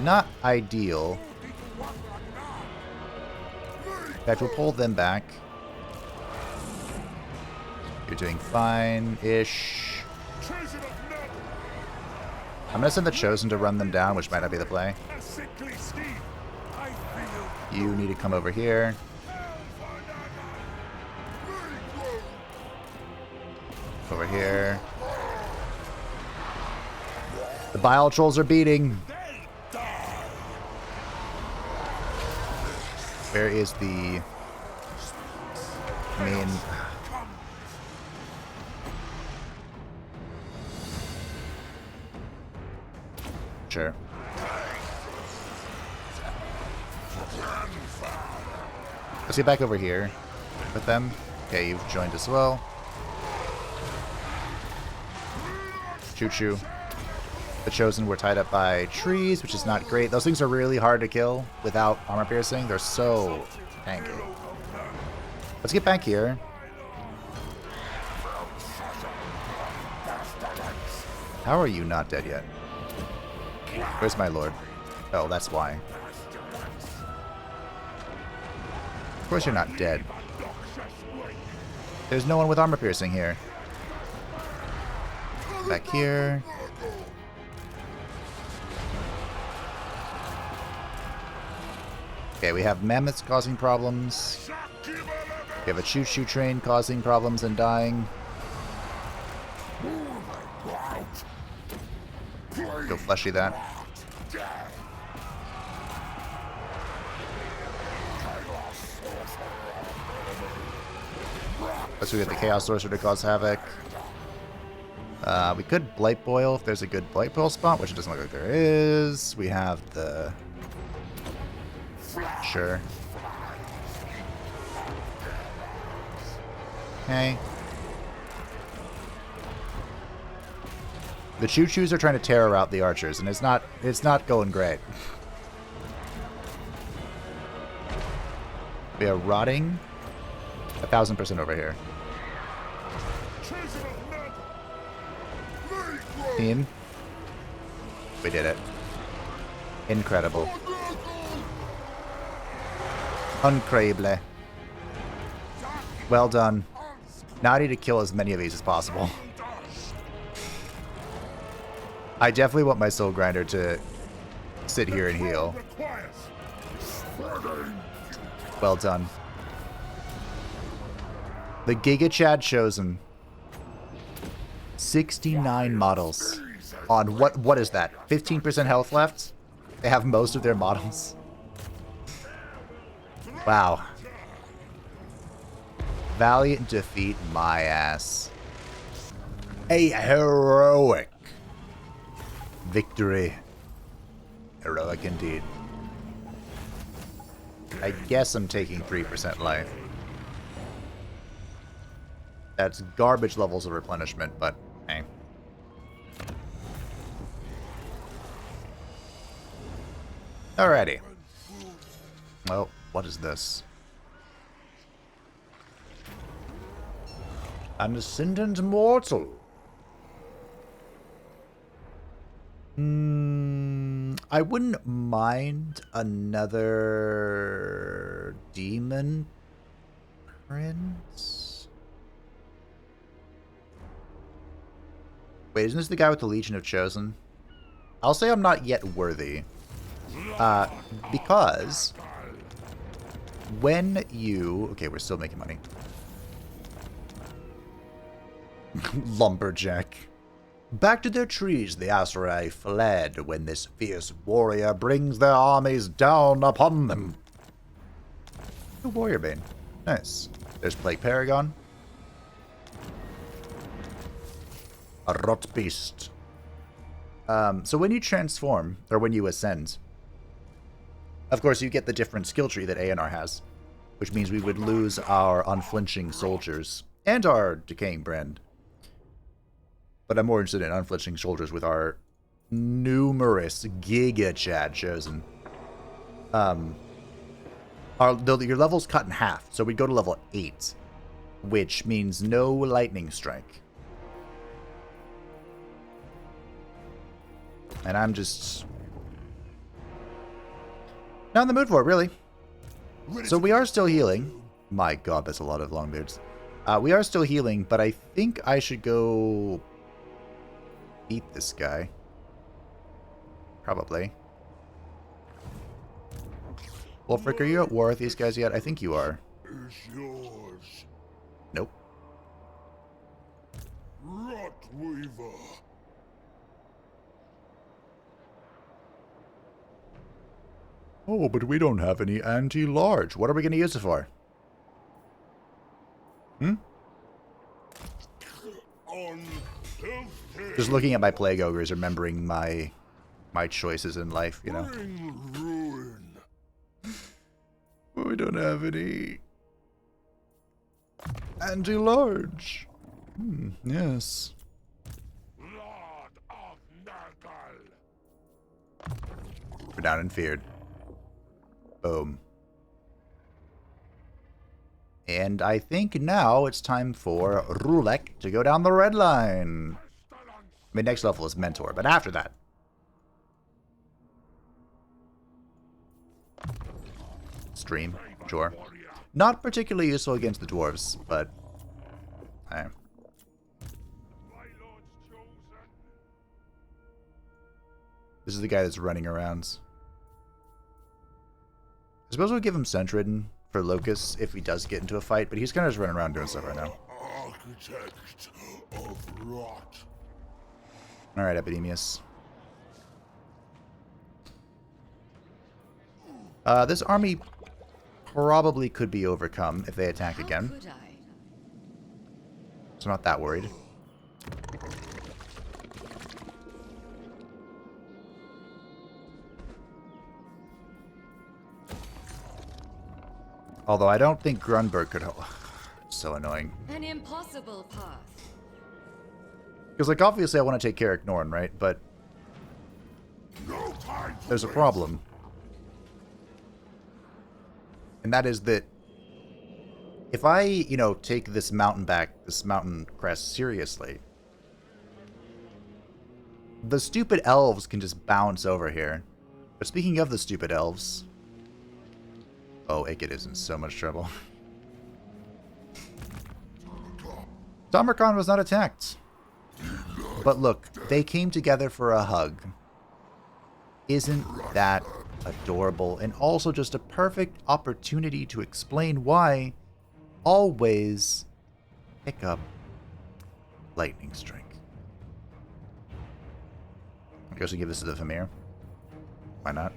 Not ideal. In fact, we'll pull them back. You're doing fine-ish. I'm going to send the Chosen to run them down, which might not be the play. You need to come over here. Over here. The Bile Trolls are beating. Where is the mean... Sure. Let's get back over here with them. Okay, you've joined as well. Choo-choo. The Chosen were tied up by trees, which is not great. Those things are really hard to kill without armor piercing. They're so tanky. Let's get back here. How are you not dead yet? Where's my lord? Oh, that's why. Of course you're not dead. There's no one with armor piercing here. Back here. Okay, we have mammoths causing problems. We have a choo-choo train causing problems and dying. Go fleshy that. Let's go get the Chaos Sorcerer to cause havoc. We could Blight Boil if there's a good Blight Boil spot, which it doesn't look like there is. We have the... Sure. Okay. The Choo-Choos are trying to terror out the archers, and it's not going great. We are rotting 1,000% over here. Team. We did it. Incredible. Incredible. Well done. Now I need to kill as many of these as possible. I definitely want my Soul Grinder to sit here and heal. Well done. The Giga Chad Chosen. 69 models. On what is that? 15% health left? They have most of their models. Wow. Valiant defeat my ass. A heroic victory. Heroic indeed. I guess I'm taking 3% life. That's garbage levels of replenishment, but hey. Alrighty. Well, what is this? An Ascendant Mortal. I wouldn't mind another Demon Prince. Wait, isn't this the guy with the Legion of Chosen? I'll say I'm not yet worthy. Because when you... Okay, we're still making money. Lumberjack. Back to their trees the Asurai fled when this fierce warrior brings their armies down upon them. Ooh, Warrior Bane. Nice. There's Plague Paragon. A Rot Beast. So when you transform, or when you ascend, of course you get the different skill tree that A&R has, which means we would lose our Unflinching Soldiers and our Decaying Brand. But I'm more interested in Unflinching Soldiers with our numerous Giga Chad Chosen. Your level's cut in half, so we go to level 8, which means no Lightning Strike. And I'm just not in the mood for it, really. So we are still healing. My god, that's a lot of Longbeards. We are still healing, but I think I should go beat this guy. Probably. Wolfric, are you at war with these guys yet? I think you are. Is yours, Nope. Rotweaver. Oh, but we don't have any anti-large. What are we going to use it for? Just looking at my plague ogres, remembering my choices in life, you know. Bring ruin. We don't have any anti-large. Yes. Lord of Nurgle. We're down and feared. Boom. And I think now it's time for Rulek to go down the red line. I mean, next level is Mentor, but after that. Stream, sure. Not particularly useful against the dwarves, but... My lord's chosen. This is the guy that's running around. I suppose we'll give him Sentridden for Locust if he does get into a fight, but he's kind of just running around doing stuff right now. Architect of rot. Alright, Epidemius. This army probably could be overcome if they attack How again. could I? So I'm not that worried. Although I don't think Grunberg could help. It's so annoying. An impossible path. Because, like, obviously I want to take Carrick Norn, right? But No time to there's a waste. problem. And that is that if I, you know, take this mountain crest seriously, the stupid elves can just bounce over here. But speaking of the stupid elves... Oh, Ikit is in so much trouble. Tamurkhan was not attacked. But look, they came together for a hug. Isn't that adorable? And also just a perfect opportunity to explain why always pick up Lightning Strike. I guess we give this to the Famir. Why not?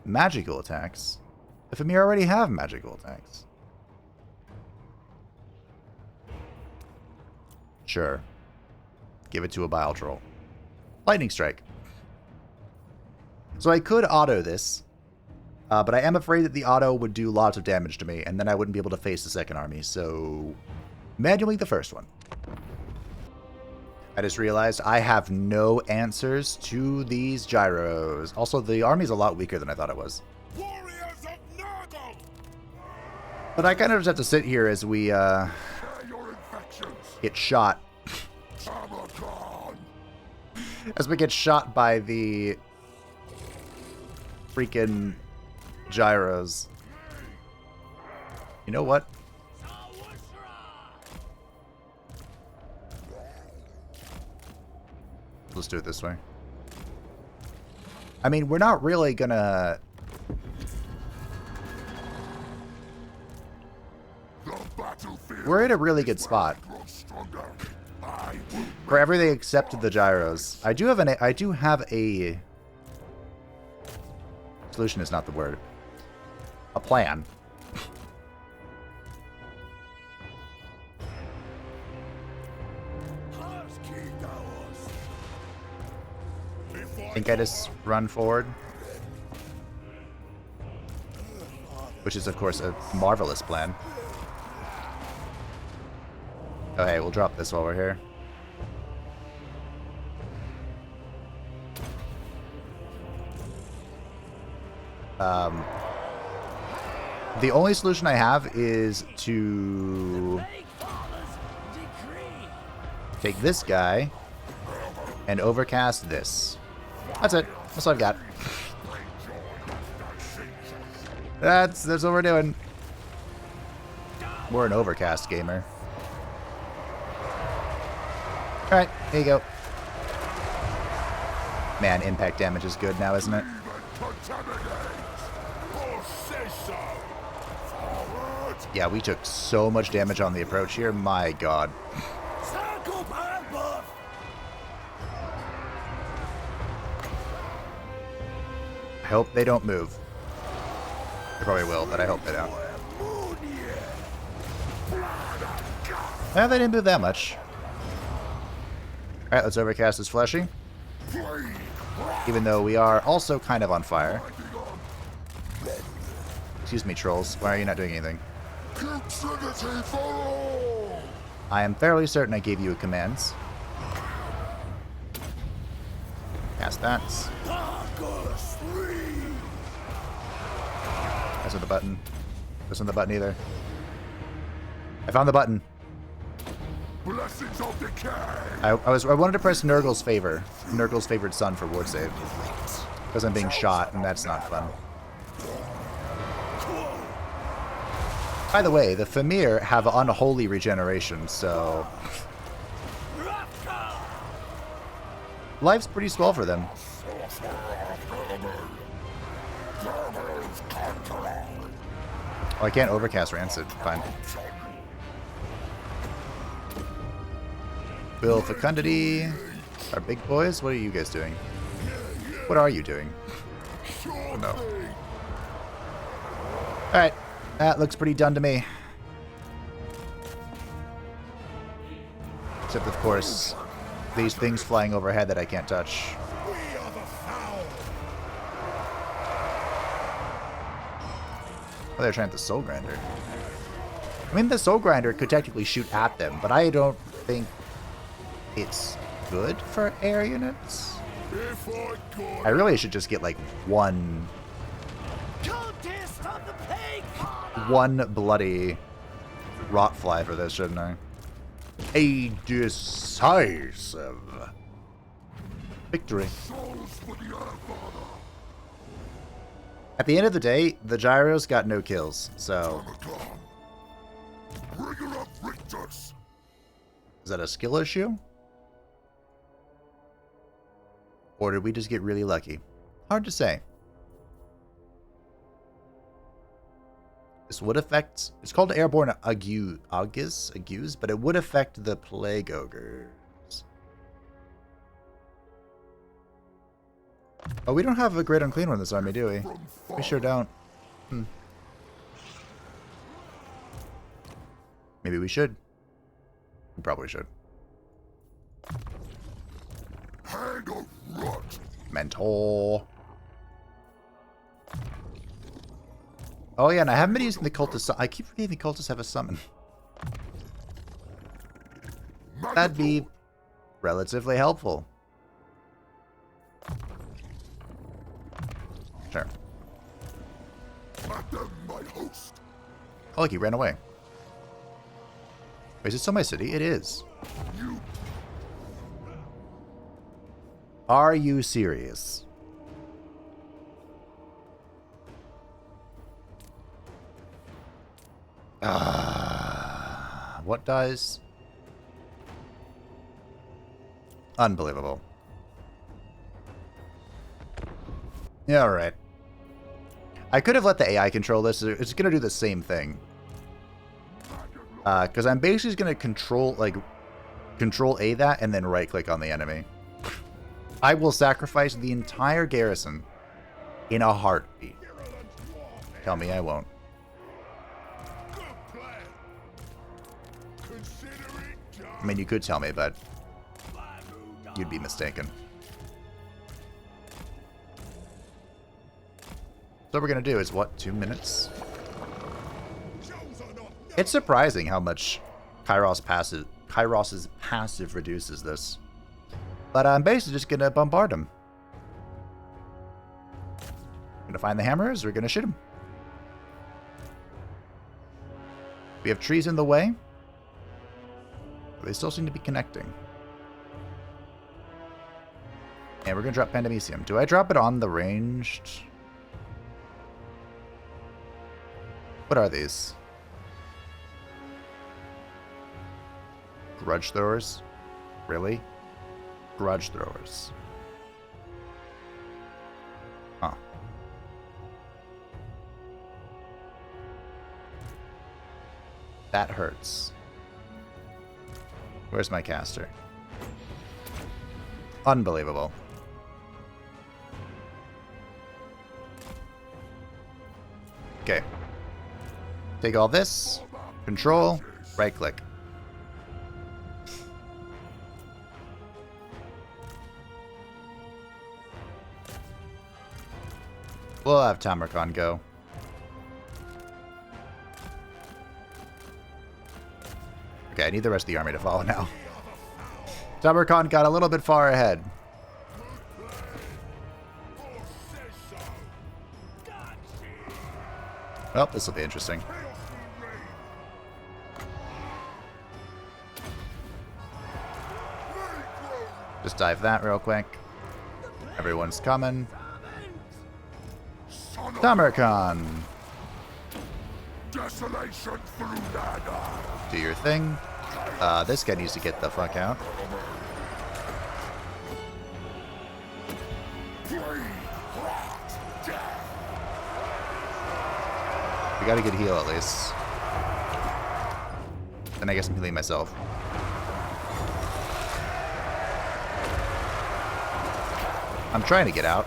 Magical attacks. The Famir already have magical attacks. Sure. Give it to a Bile Troll. Lightning Strike. So I could auto this, but I am afraid that the auto would do lots of damage to me, and then I wouldn't be able to face the second army, so manually the first one. I just realized I have no answers to these gyros. Also, the army's a lot weaker than I thought it was. Warriors of Nurgle. But I kind of just have to sit here as we Share your infections. get shot. Tamurkhan. As we get shot by the freaking gyros. You know what? Let's do it this way. I mean, we're not really gonna... The battlefield We're in a really good spot. grows stronger. I will For everything except the gyros. I do have a solution is not the word. A plan. I think I just run forward. Which is, of course, a marvelous plan. Okay, we'll drop this while we're here. The only solution I have is to take this guy and overcast this. That's it. That's all I've got. That's what we're doing. We're an overcast gamer. Alright, here you go. Man, impact damage is good now, isn't it? Yeah, we took so much damage on the approach here. My god. I hope they don't move. They probably will, but I hope they don't. Well, they didn't move that much. Alright, let's overcast this fleshy. Even though we are also kind of on fire. Excuse me, trolls. Why are you not doing anything? I am fairly certain I gave you commands. Cast that. That's not the button. That's not the button either. I found the button. Blessings of decay. I wanted to press Nurgle's favor. Nurgle's favored son for ward save. Because I'm being shot, and that's not fun. By the way, the Famir have unholy regeneration, so... life's pretty swell for them. Oh, I can't overcast Rancid. Fine. Bill Fecundity. Our big boys? What are you guys doing? What are you doing? Oh, no. Alright. That looks pretty done to me. Except, of course, these things flying overhead that I can't touch. Oh, they're trying the Soul Grinder. I mean, the Soul Grinder could technically shoot at them, but I don't think it's good for air units. I really should just get like one bloody Rotfly for this, shouldn't I? A decisive victory. At the end of the day, the gyros got no kills, so... Is that a skill issue? Or did we just get really lucky? Hard to say. This would affect... It's called Airborne Agues, but it would affect the Plague Ogres. Oh, we don't have a Great Unclean One in this army, do we? We sure don't. Maybe we should. We probably should. Mentor. Oh yeah, and I haven't been using the cultist. I keep forgetting the cultists have a summon. That'd be relatively helpful. Sure. Oh, look, he ran away. Wait, is it still my city? It is. Are you serious? What dies? Unbelievable. Yeah, alright. I could have let the AI control this. It's going to do the same thing. Because I'm basically going to control A that and then right-click on the enemy. I will sacrifice the entire garrison in a heartbeat. Tell me I won't. I mean, you could tell me, but you'd be mistaken. So what we're going to do is, what, 2 minutes? It's surprising how much Kairos' passive reduces this. But I'm basically just going to bombard him. Going to find the hammers, we're going to shoot him. We have trees in the way. They still seem to be connecting. And we're going to drop Pandemicium. Do I drop it on the ranged? What are these? Grudge throwers? Really? Grudge throwers. Huh. That hurts. Where's my caster? Unbelievable. Okay. Take all this. Control. Right click. We'll have Tamurkhan go. Okay, I need the rest of the army to follow now. Tamurkhan got a little bit far ahead. Well, this will be interesting. Just dive that real quick. Everyone's coming. Tamurkhan! Desolation through Nana. Do your thing. This guy needs to get the fuck out. We got a good heal at least. Then I guess I'm healing myself. I'm trying to get out.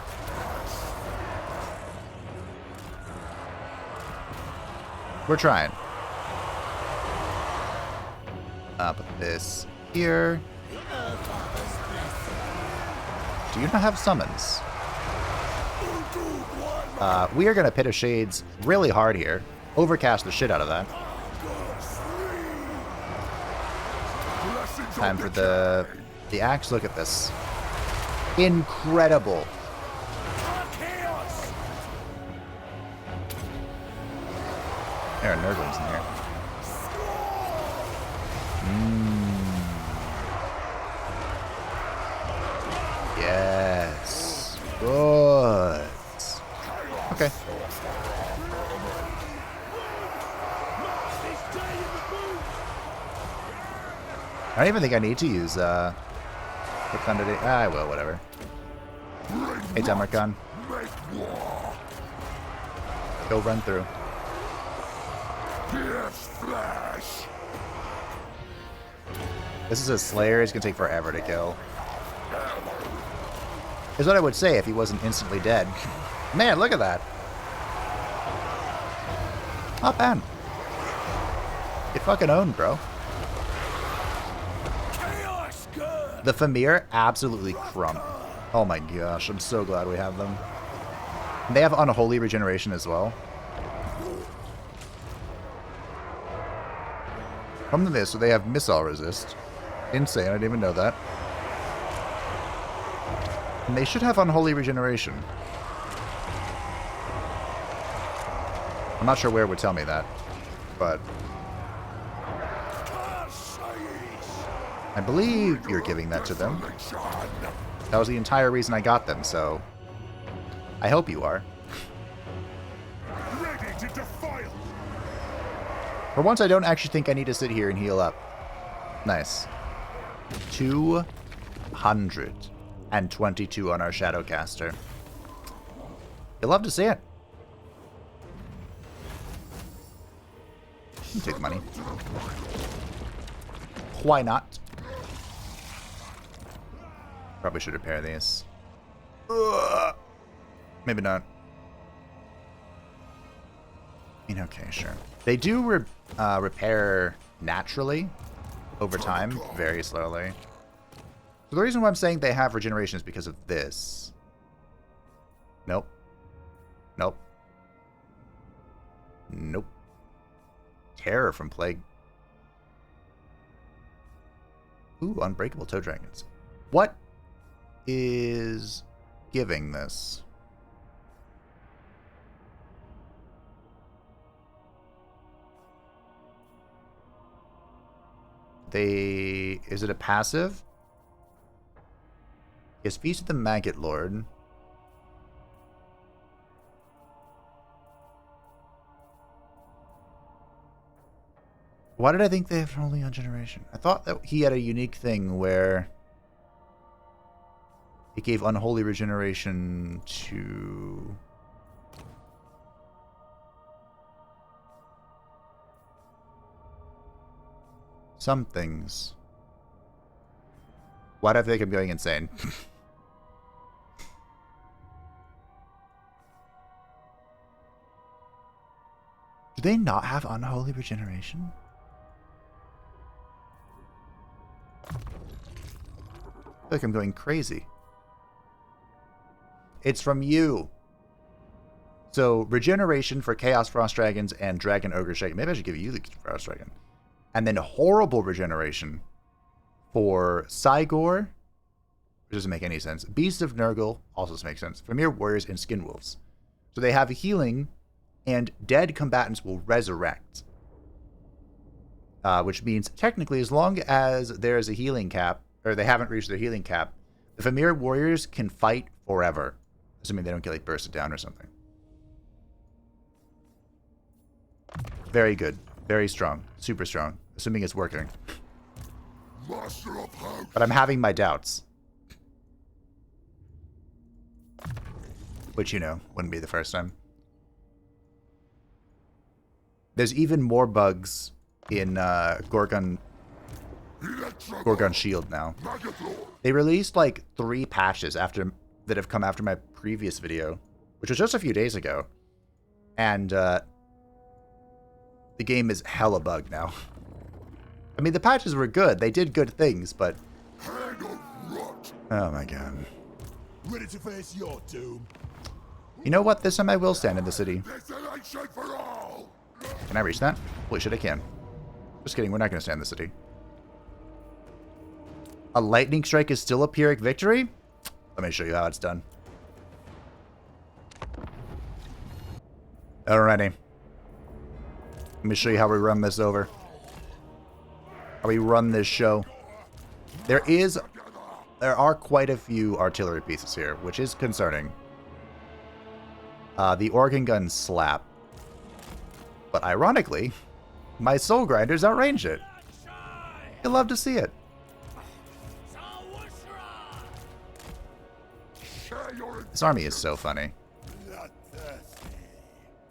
We're trying. Put this here. Do you not have summons? We are going to Pit of Shades really hard here. Overcast the shit out of that. Time for the axe. Look at this. Incredible. There are nerdlings in here. Yes. Good. Okay. I don't even think I need to use Fecundity. I will, whatever. Hey, Tamurkhan. Go run through. This is a Slayer. It's going to take forever to kill. Is what I would say if he wasn't instantly dead. Man, look at that. Not bad. Get fucking owned, bro. The Famir absolutely crump. Oh my gosh, I'm so glad we have them. They have Unholy regeneration as well. From the miss, so they have missile resist. Insane, I didn't even know that. And they should have Unholy regeneration. I'm not sure where it would tell me that, but I believe you're giving that to them. That was the entire reason I got them, so I hope you are. For once, I don't actually think I need to sit here and heal up. Nice. 222 on our Shadowcaster. You'll love to see it. You can take the money. Why not? Probably should repair these. Ugh. Maybe not. I mean, okay, sure. They do repair naturally over time, very slowly. So the reason why I'm saying they have regeneration is because of this. Nope. Nope. Nope. Terror from Plague. Ooh, Unbreakable Toe Dragons. What is giving this? Is it a passive? Yes, Feast of the Maggot Lord. Why did I think they have only on generation? I thought that he had a unique thing where it gave Unholy regeneration to some things. Why do I think I'm going insane? Do they not have Unholy regeneration? I feel like I'm going crazy. It's from you. So, regeneration for Chaos Frost Dragons and Dragon Ogre Dragon. Maybe I should give you the Frost Dragon. And then horrible regeneration for Cygor, which doesn't make any sense. Beast of Nurgle also doesn't make sense. Premier Warriors and Skin Wolves. So they have healing, and dead combatants will resurrect. Which means, technically, as long as there is a healing cap, or they haven't reached their healing cap, the Familiar Warriors can fight forever. Assuming they don't get, like, bursted down or something. Very good. Very strong. Super strong. Assuming it's working. But I'm having my doubts. Which, you know, wouldn't be the first time. There's even more bugs in Gorgon Shield now. They released like 3 patches that have come after my previous video, which was just a few days ago. And the game is hella bugged now. I mean, the patches were good. They did good things, but... Oh my god. Ready to face your doom. You know what? This time I will stand in the city. Can I reach that? Holy shit, I can. Just kidding, we're not going to stand in the city. A lightning strike is still a Pyrrhic victory? Let me show you how it's done. Alrighty. Let me show you how we run this over. How we run this show. There are quite a few artillery pieces here, which is concerning. The organ guns slap. But ironically, my soul grinders outrange it. You'll love to see it. This army is so funny.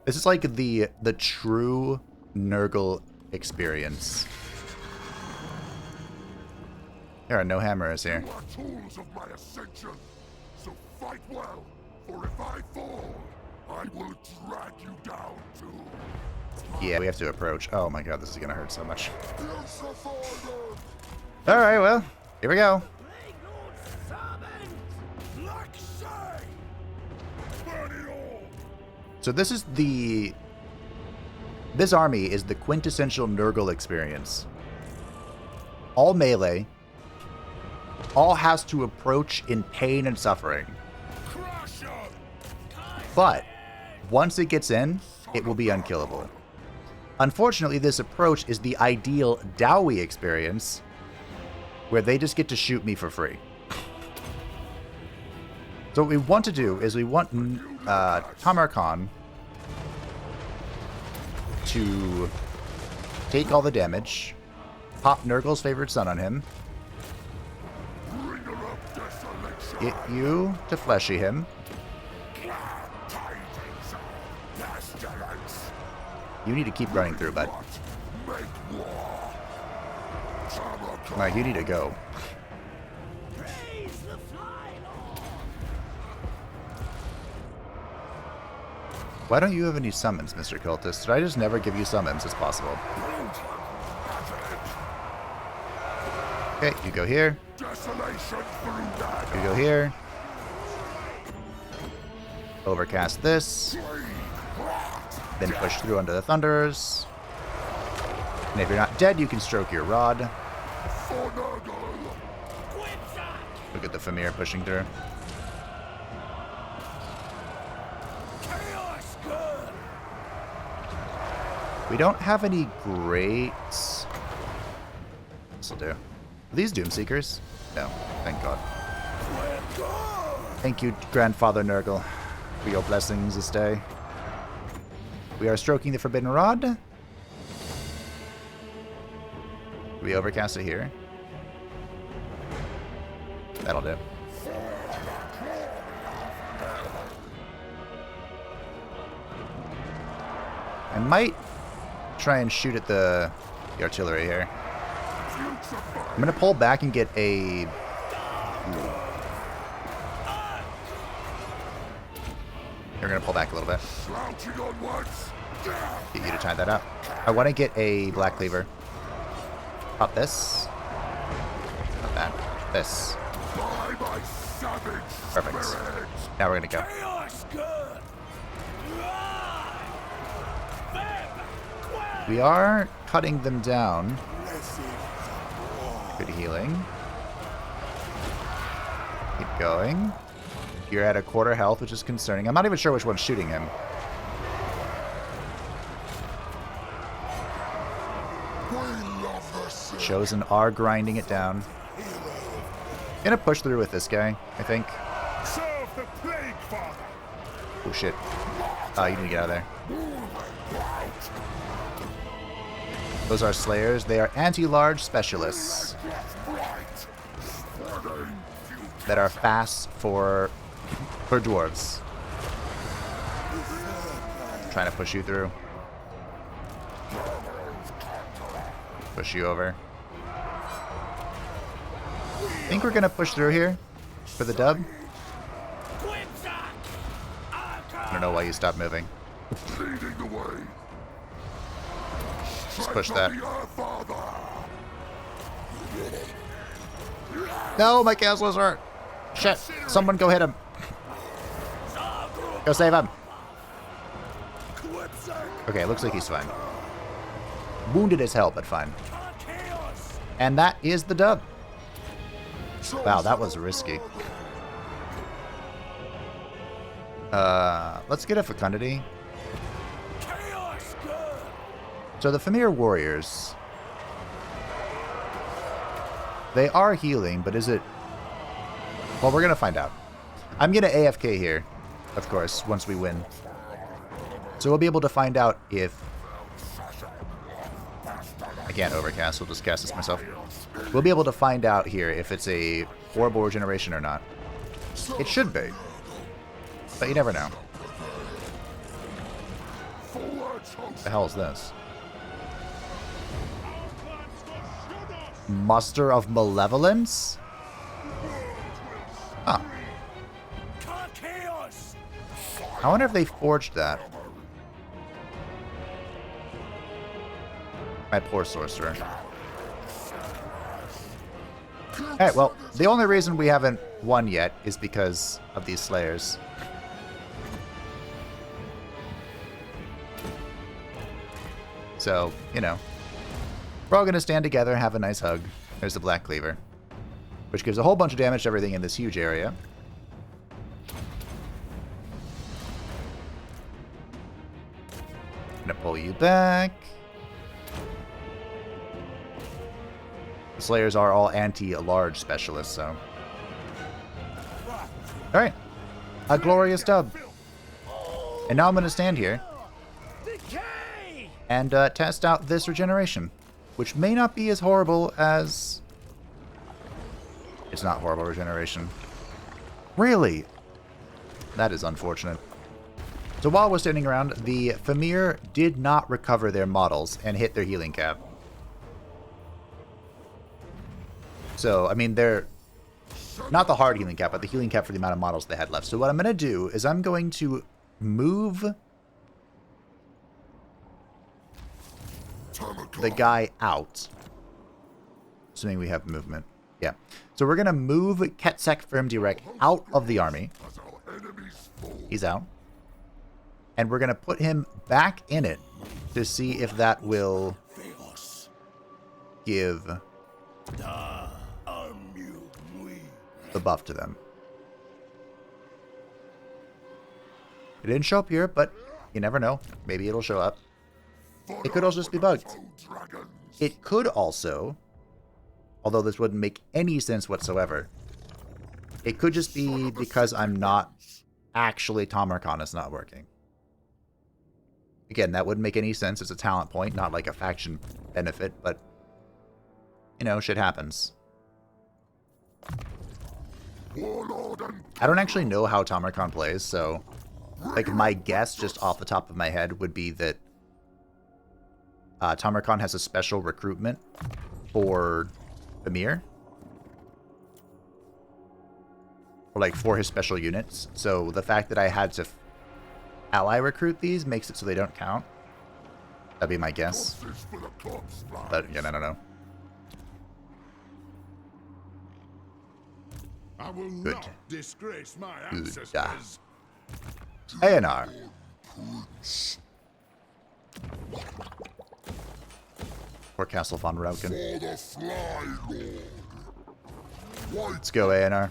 This is like the true Nurgle experience. There are no hammers here. You are tools of my ascension, so fight well, for if I fall, I will drag you down too. Yeah, we have to approach. Oh my god, this is gonna hurt so much. Alright, well, here we go. So this army is the quintessential Nurgle experience. All melee. All has to approach in pain and suffering. But once it gets in, it will be unkillable. Unfortunately, this approach is the ideal Dawi experience, where they just get to shoot me for free. So what we want to do is we want Tamurkhan to take all the damage, pop Nurgle's favorite son on him, get you to fleshy him. You need to keep running through, bud. Like, you need to go. Why don't you have any summons, Mr. Cultist? Did I just never give you summons as possible? Okay, you go here. You go here. Overcast this. Then push through under the thunders. And if you're not dead, you can stroke your rod. Look at the Famir pushing through. We don't have any great... This'll do. Are these Doomseekers? No, thank God. Thank you, Grandfather Nurgle, for your blessings this day. We are stroking the Forbidden Rod. We overcast it here. That'll do. I might try and shoot at the artillery here. I'm gonna pull back and get a... You're gonna pull back a little bit. Get you to tie that up. I want to get a Black Cleaver. Pop this. Not that. This. Perfect. Now we're gonna go. We are cutting them down. Good healing. Keep going. You're at a quarter health, which is concerning. I'm not even sure which one's shooting him. Chosen are grinding it down. Gonna push through with this guy, I think. Oh shit. Oh, you need to get out of there. Those are Slayers. They are anti-large specialists that are fast for dwarves. Trying to push you through. Push you over. I think we're gonna push through here for the dub. I don't know why you stopped moving. Just push that. No, my castle is hurt. Shit. Someone go hit him. Go save him. Okay, looks like he's fine. Wounded as hell, but fine. And that is the dub. Wow, that was risky. Let's get a fecundity. So the Familiar Warriors, they are healing, but is it... Well, we're going to find out. I'm going to AFK here, of course, once we win. So we'll be able to find out if... I can't overcast, we'll just cast this myself. We'll be able to find out here if it's a horrible regeneration or not. It should be. But you never know. What the hell is this? Muster of Malevolence? Huh. I wonder if they forged that. My poor sorcerer. Alright, well, the only reason we haven't won yet is because of these Slayers. So, you know. We're all going to stand together and have a nice hug. There's the Black Cleaver. Which gives a whole bunch of damage to everything in this huge area. I'm going to pull you back. The Slayers are all anti-large specialists, so... Alright. A glorious dub. And now I'm going to stand here and test out this regeneration, which may not be as horrible as... It's not horrible regeneration. Really? That is unfortunate. So while we're standing around, the Famir did not recover their models and hit their healing cap. So, I mean, they're not the hard healing cap, but the healing cap for the amount of models they had left. So what I'm going to do is I'm going to move the guy out. Assuming we have movement. Yeah. So we're going to move Ketsek Firmdirek out of the army. He's out. And we're going to put him back in it to see if that will give the buff to them. It didn't show up here, but you never know. Maybe it'll show up. It could also just be bugged. It could also, although this wouldn't make any sense whatsoever, it could just be because I'm not actually Tamurkhan is not working. Again, that wouldn't make any sense. It's a talent point, not like a faction benefit, but, you know, shit happens. I don't actually know how Tamurkhan plays, so, like, my guess just off the top of my head would be that Tamurkhan has a special recruitment for Amir. Or, like, for his special units. So the fact that I had to ally recruit these makes it so they don't count. That'd be my guess. But, again, I don't know. I will Good. not disgrace my Good. ancestors. ANR. for Castle von Rauken. For the Fly Lord. Let's go, ANR.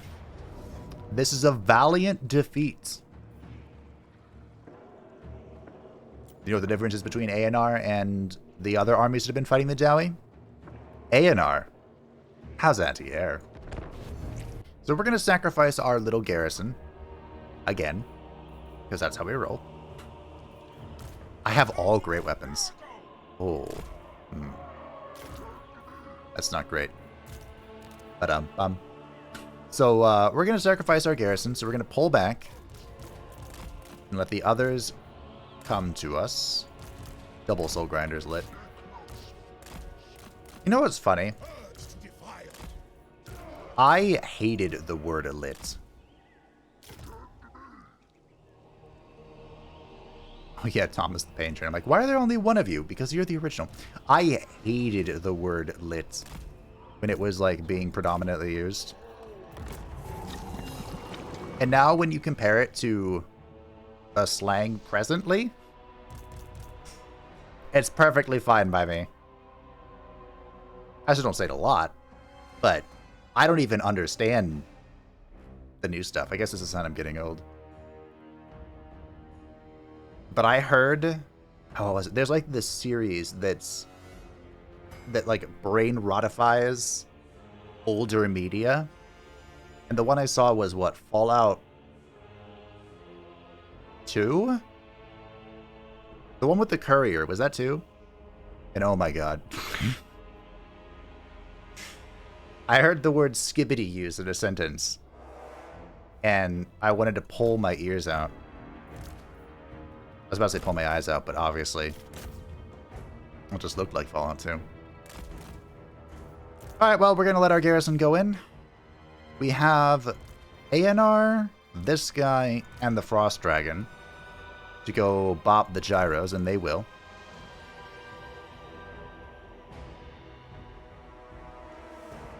This is a valiant defeat. You know what the difference is between ANR and the other armies that have been fighting the Dawi? ANR has anti-air. So we're going to sacrifice our little garrison. Again. Because that's how we roll. I have all great weapons. Oh. That's not great. But, So, we're going to sacrifice our garrison. So we're going to pull back. And let the others come to us. Double soul grinders lit. You know what's funny? I hated the word lit. Oh yeah, Thomas the Pain Train. I'm like, why are there only one of you? Because you're the original. I hated the word lit when it was like being predominantly used. And now when you compare it to a slang presently, it's perfectly fine by me. I just don't say it a lot, but I don't even understand the new stuff. I guess it's a sign I'm getting old. But I heard, oh, was it? There's like this series that like brain rotifies older media, and the one I saw was what, Fallout 2? The one with the courier, was that 2? And oh my god. I heard the word skibbity used in a sentence, and I wanted to pull my ears out. I was about to say pull my eyes out, but obviously it just looked like Fallout 2. Alright, well, we're going to let our garrison go in. We have ANR, this guy, and the Frost Dragon to go bop the gyros, and they will.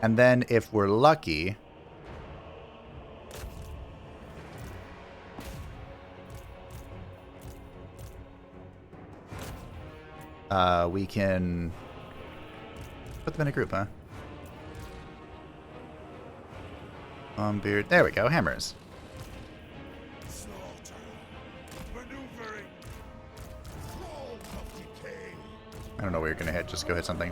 And then, if we're lucky, we can put them in a group, huh? Beard. There we go. Hammers. Slaughter. Maneuvering. Thrall of decay. I don't know where you're gonna hit. Just go hit something.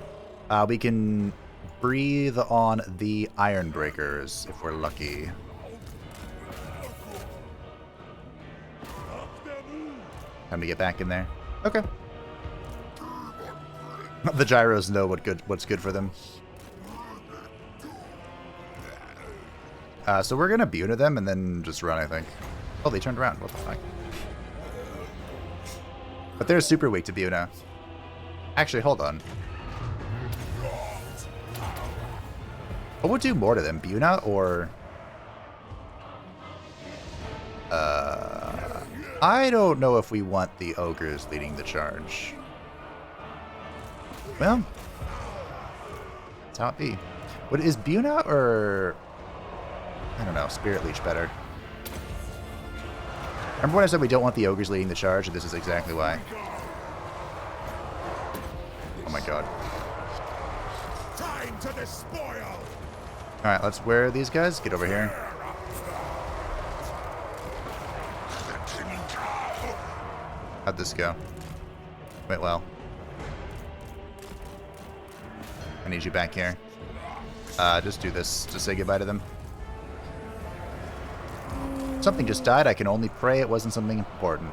We can breathe on the Iron Breakers if we're lucky. Time to get back in there. Okay. The gyros know what's good for them. So we're gonna Buna them and then just run, I think. Oh, they turned around. What the fuck? But they're super weak to Buna. Actually, hold on. What would do more to them, Buna or... I don't know if we want the ogres leading the charge. Well, that's how it be. What is Buna or... I don't know, Spirit Leech better. Remember when I said we don't want the ogres leading the charge? This is exactly why. Oh my god. Time to despoil. Alright, let's wear these guys. Get over here. How'd this go? Went well. I need you back here. Just do this to say goodbye to them. Something just died. I can only pray it wasn't something important.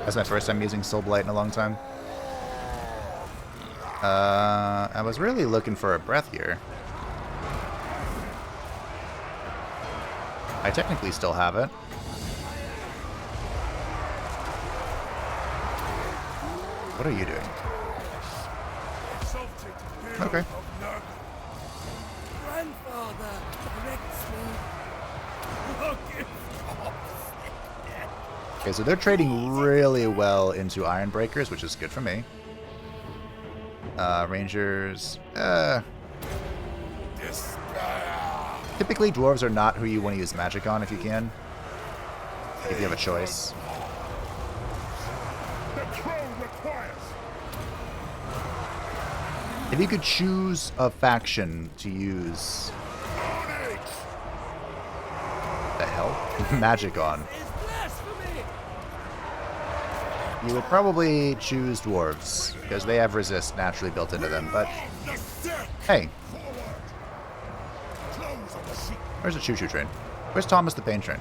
That's my first time using Soul Blight in a long time. I was really looking for a breath here. I technically still have it. What are you doing? Okay. Grandfather directs me. Okay, so they're trading really well into Iron Breakers, which is good for me. Rangers, could Typically, dwarves are not who you want to use magic on if you can. If you have a choice. The throne requires. If you could choose a faction to use... the hell? Magic on. It's blasphemy! You would probably choose dwarves, because they have resist naturally built into them, but... hey. Where's the choo-choo train? Where's Thomas the Pain Train?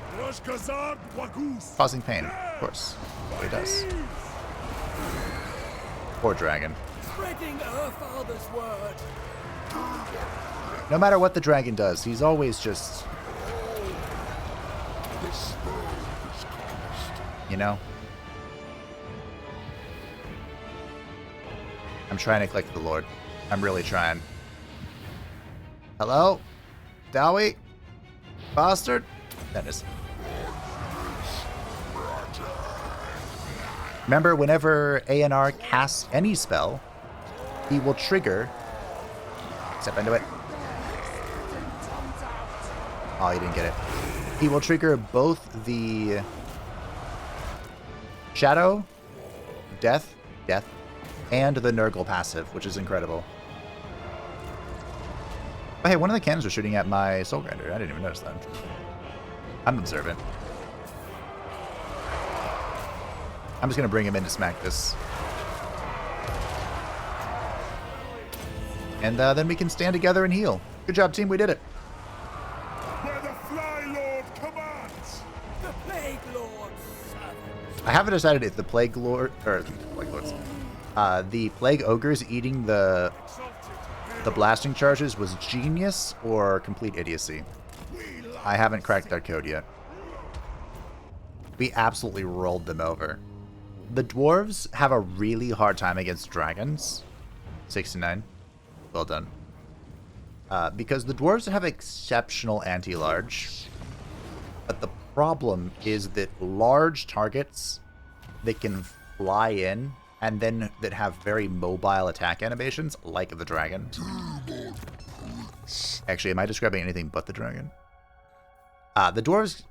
Causing pain, of course. He does. Poor dragon. Spreading our father's word. No matter what the dragon does, he's always just... you know? I'm trying to click the Lord. I'm really trying. Hello? Dawi? Bastard? That is. Remember, whenever ANR casts any spell, he will trigger... step into it. Oh, you didn't get it. He will trigger both the... Shadow, Death, and the Nurgle passive, which is incredible. Oh, hey, one of the cannons was shooting at my Soul Grinder. I didn't even notice that. I'm observant. I'm just going to bring him in to smack this. And then we can stand together and heal. Good job, team. We did it. Where the Fly Lord commands. The Plague Lord's servants. I haven't decided if the Plague Lord... or Plague Lords... the Plague Ogres eating the blasting charges was genius or complete idiocy. I haven't cracked that code yet. We absolutely rolled them over. The dwarves have a really hard time against dragons. 69. Well done. Because the dwarves have exceptional anti-large. But the problem is that large targets that can fly in and then that have very mobile attack animations, like the dragon. Actually, am I describing anything but the dragon? The dwarves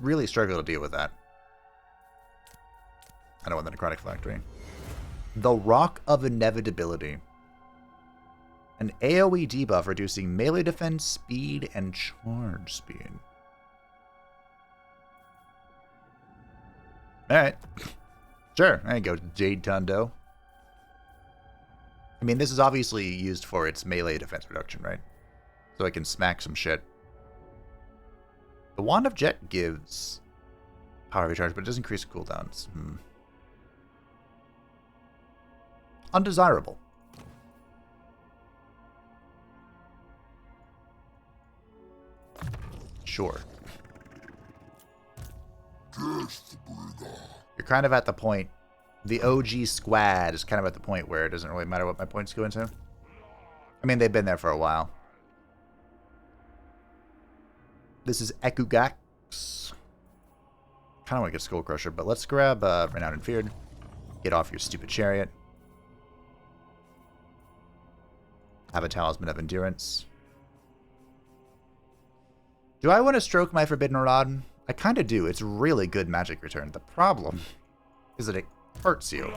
really struggle to deal with that. I don't want the Necrotic Factory. The Rock of Inevitability. An AoE debuff reducing melee defense, speed, and charge speed. Alright. Sure, there you go, Jade Tundo. I mean, this is obviously used for its melee defense reduction, right? So I can smack some shit. The Wand of Jet gives power recharge, but it does increase cooldowns. Undesirable. Sure. You're kind of at the point. The OG squad is kind of at the point where it doesn't really matter what my points go into. I mean, they've been there for a while. This is Kugath. Kind of want to get Skull Crusher, but let's grab Renowned and Feared. Get off your stupid chariot. Have a Talisman of Endurance. Do I want to stroke my Forbidden Rod? I kind of do. It's really good magic return. The problem is that it hurts you.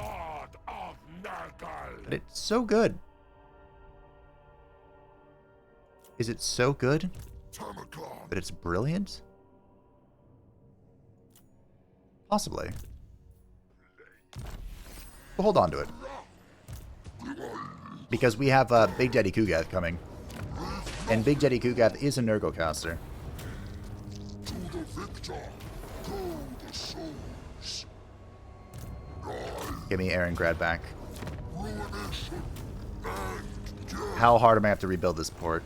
But it's so good. Is it so good Tamurkhan. that it's brilliant? Possibly. We'll hold on to it. Because we have Big Daddy Kugath coming. And Big Daddy Kugath is a Nurgle caster. To the victor, go the souls. Give me Erengrad back. Ruination and death. How hard am I have to rebuild this port?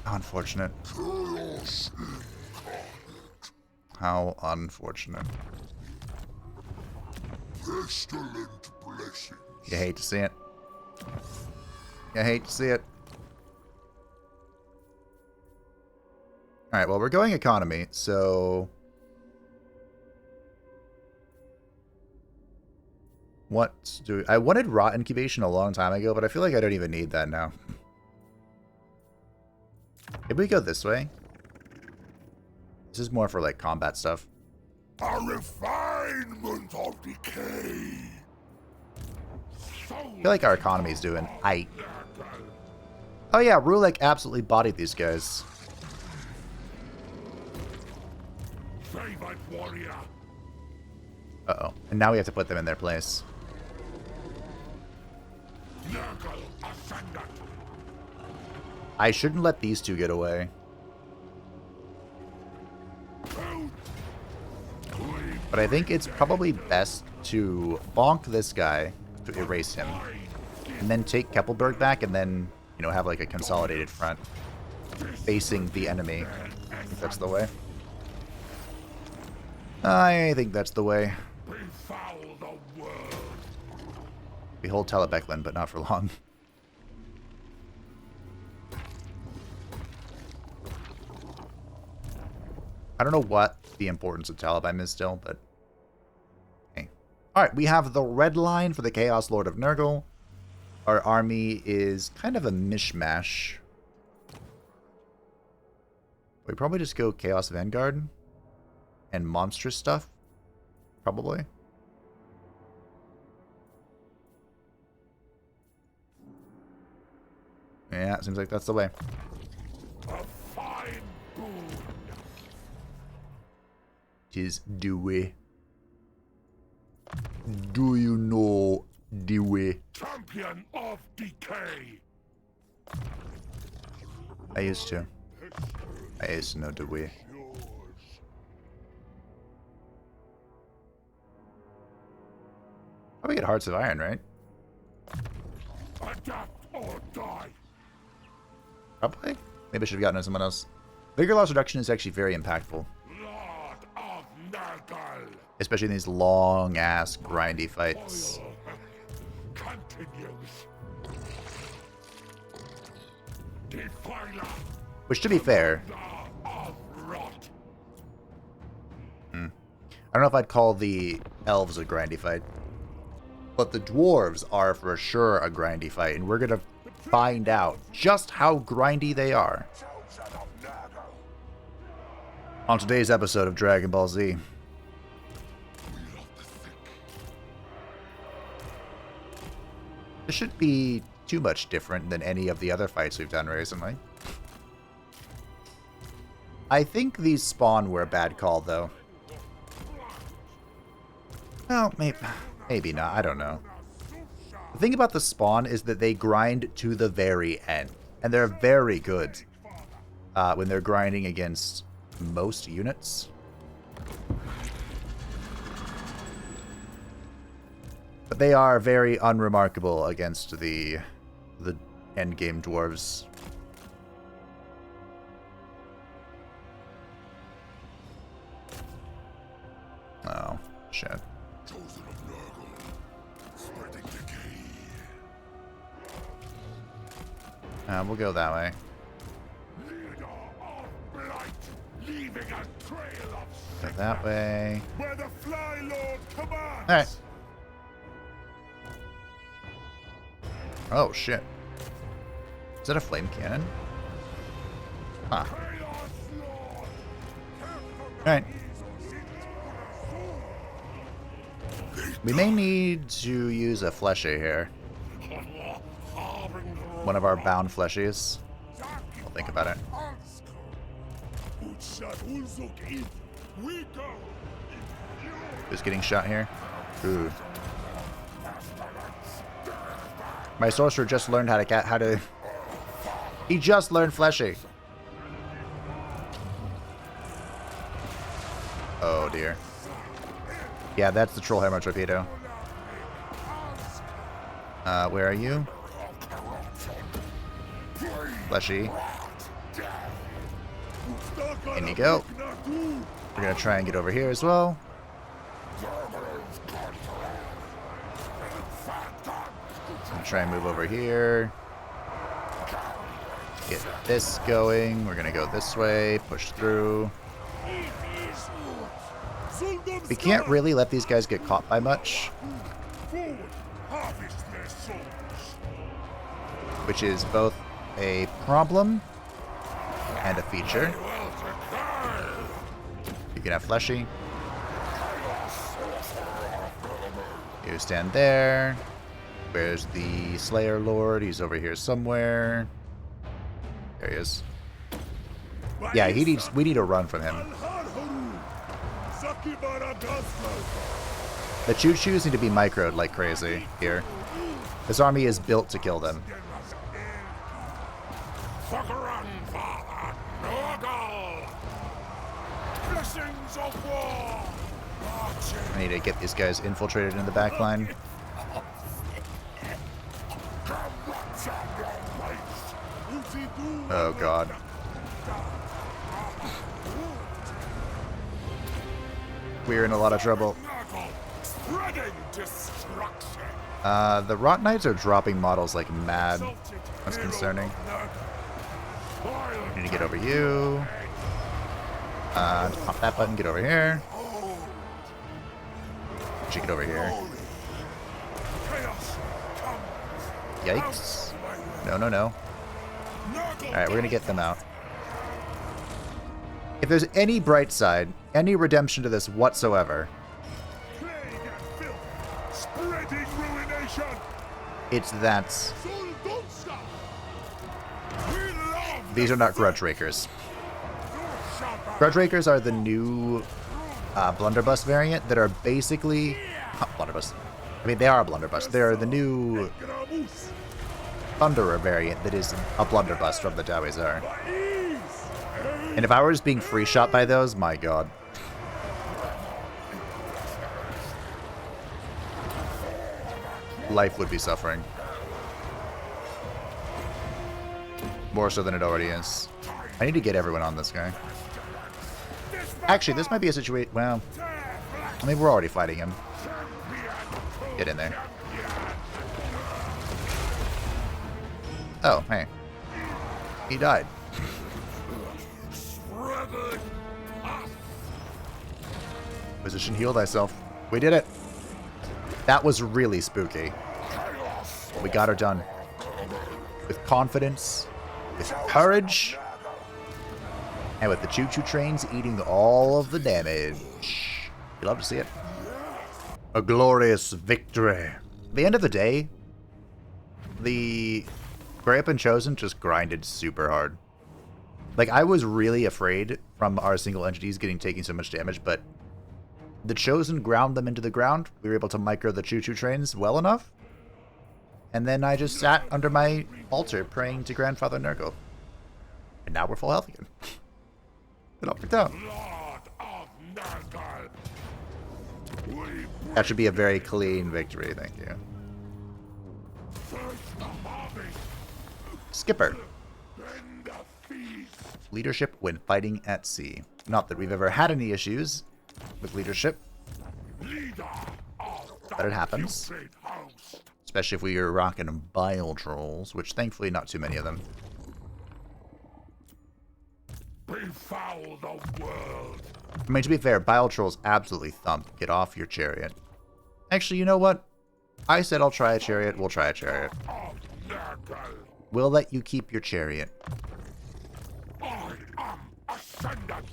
How unfortunate. Chaos incarnate. How unfortunate. Pestilent blessings. You hate to see it. You hate to see it. Alright, well, we're going economy, so... What do I wanted rot incubation a long time ago, but I feel like I don't even need that now. Maybe we go this way. This is more for like combat stuff. A refinement of decay. I feel like our economy's doing aight. Oh yeah, Rulek absolutely bodied these guys. Favored warrior. Uh-oh. And now we have to put them in their place. Nurgle ascendant. I shouldn't let these two get away. But I think it's probably best to bonk this guy to erase him. And then take Keppelberg back and then, you know, have like a consolidated front facing the enemy. I think that's the way. I think that's the way. Befoul the world. We hold Talabecklin, but not for long. I don't know what the importance of Taliban is still, but... Hey. Alright, we have the red line for the Chaos Lord of Nurgle. Our army is kind of a mishmash. We probably just go Chaos Vanguard and monstrous stuff. Probably. Yeah, it seems like that's the way. A fine boon. Tis Dawi. Do you know Dawi? Champion of decay. I used to know Dawi. Probably get Hearts of Iron, right? Adapt or die. Probably. Maybe I should have gotten someone else. Vigor loss reduction is actually very impactful. Lord of Nurgle. Especially in these long-ass, grindy fights. Continues. Defiler. Which, to be fair, Of rot. I don't know if I'd call the elves a grindy fight. But the dwarves are for sure a grindy fight, and we're going to find out just how grindy they are on today's episode of Dragon Ball Z. This shouldn't be too much different than any of the other fights we've done recently. I think these spawn were a bad call, though. Well, maybe not. I don't know. The thing about the spawn is that they grind to the very end. And they're very good when they're grinding against most units. But they are very unremarkable against the endgame dwarves. Oh, shit. Chosen of Nurgle. Spreading decay. We'll go that way. Leader of blight. Leaving a trail of Go that way. where the Fly Lord commands. Alright. Oh, shit. Is that a flame cannon? Huh. Chaos Lord. Alright. We may need to use a fleshy here. One of our bound fleshies. I'll think about it. Who's getting shot here? Ooh. My sorcerer just learned how to He just learned fleshy. Oh dear. Yeah, that's the Troll Hammer Torpedo. Where are you? Fleshy. In you go. We're gonna try and get over here as well. Try and move over here. Get this going. We're gonna go this way. Push through. We can't really let these guys get caught by much. which is both a problem and a feature. You can have Fleshy. You stand there. Where's the Slayer Lord? He's over here somewhere. There he is. Yeah, we need a run from him. The Choo-Choos need to be microed like crazy here. This army is built to kill them. I need to get these guys infiltrated in the back line. Oh god. We're in a lot of trouble. The Rot Knights are dropping models like mad. That's concerning. I need to get over you. Just pop that button, get over here. Should get over here. Yikes. No, no, no. Alright, we're gonna get them out. If there's any bright side, any redemption to this whatsoever, it's that these are not Grudge Rakers. Grudge Rakers are the new Blunderbuss variant that are basically... Blunderbuss. I mean, they are a Blunderbuss. They're the new Thunderer variant that is a Blunderbuss from the Dawi Zar. And if I were just being free shot by those, my god. Life would be suffering. More so than it already is. I need to get everyone on this guy. Actually, this might be a situation... Well, I mean, we're already fighting him. Get in there. Oh, hey. He died. Position heal thyself. We did it. That was really spooky. We got her done. With confidence, with courage, and with the choo-choo trains eating all of the damage. You love to see it. A glorious victory. At the end of the day, the Grey and Chosen just grinded super hard. Like, I was really afraid from our single entities taking so much damage, but the Chosen ground them into the ground. We were able to micro the choo-choo trains well enough. And then I just sat under my altar praying to Grandfather Nurgle. And now we're full health again. It all worked out. That should be a very clean victory, thank you. Skipper. Leadership when fighting at sea. Not that we've ever had any issues with leadership. But it happens. Especially if we are rocking Bile trolls, which thankfully not too many of them. Befoul the world. I mean, to be fair, Bile trolls absolutely thump. Get off your chariot. Actually, you know what? I said I'll try a chariot. We'll try a chariot. We'll let you keep your chariot. I am ascendant.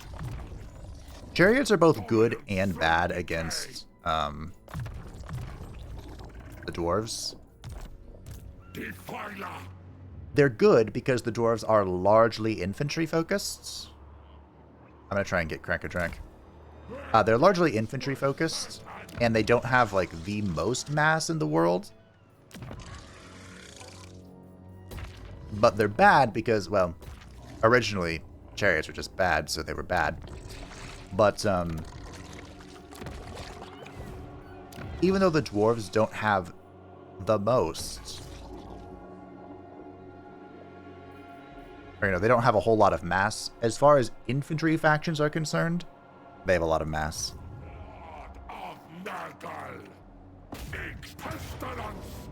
Chariots are both good and bad against the dwarves. Defiler. They're good because the dwarves are largely infantry focused. I'm gonna try and get Crack a Drink. They're largely infantry focused, and they don't have like the most mass in the world. But they're bad because, well, originally chariots were just bad, so they were bad. But even though the dwarves don't have the most, or, you know, they don't have a whole lot of mass, as far as infantry factions are concerned, they have a lot of mass.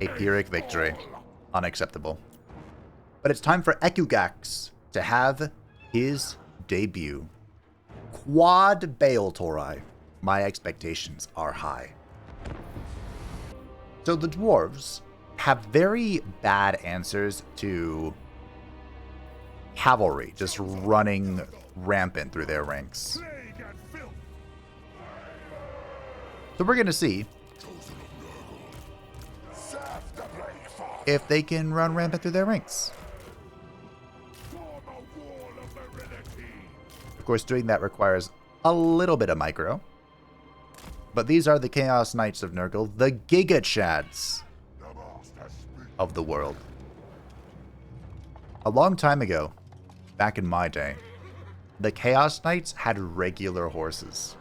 A Pyrrhic victory. Unacceptable. But it's time for Kugath to have his debut. Quad Bale Torai. My expectations are high. So the dwarves have very bad answers to cavalry just running rampant through their ranks. Plague and filth. So we're going to see Serve the plague for if they can run rampant through their ranks. form a wall of virility. Of course, doing that requires a little bit of micro. But these are the Chaos Knights of Nurgle, the Giga Chads The master speaks. of the world. A long time ago, back in my day, the Chaos Knights had regular horses.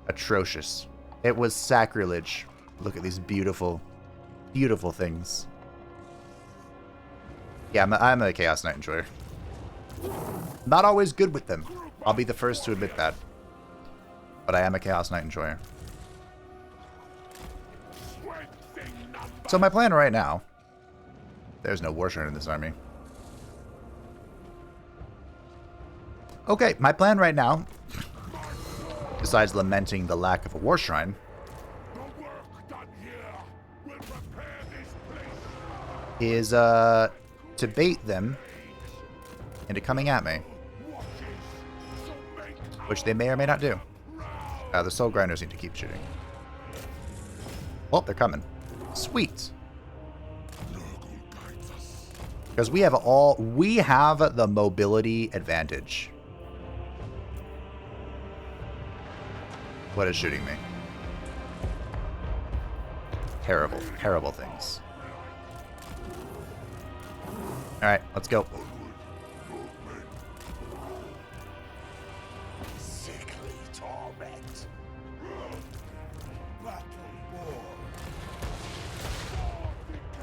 Atrocious. It was sacrilege. Look at these beautiful, beautiful things. Yeah, I'm a Chaos Knight enjoyer. Not always good with them. I'll be the first to admit that. But I am a Chaos Knight enjoyer. Strengthening numbers. So my plan right now... There's no war shrine in this army. Okay, my plan right now, besides lamenting the lack of a war shrine, The work done here will repair this place. is to bait them into coming at me, Watches. So make which they may or may not do. The soul grinders need to keep shooting. Oh, they're coming. Sweet. Because we have the mobility advantage. What is shooting me? Terrible, terrible things. Alright, let's go. sickly torment.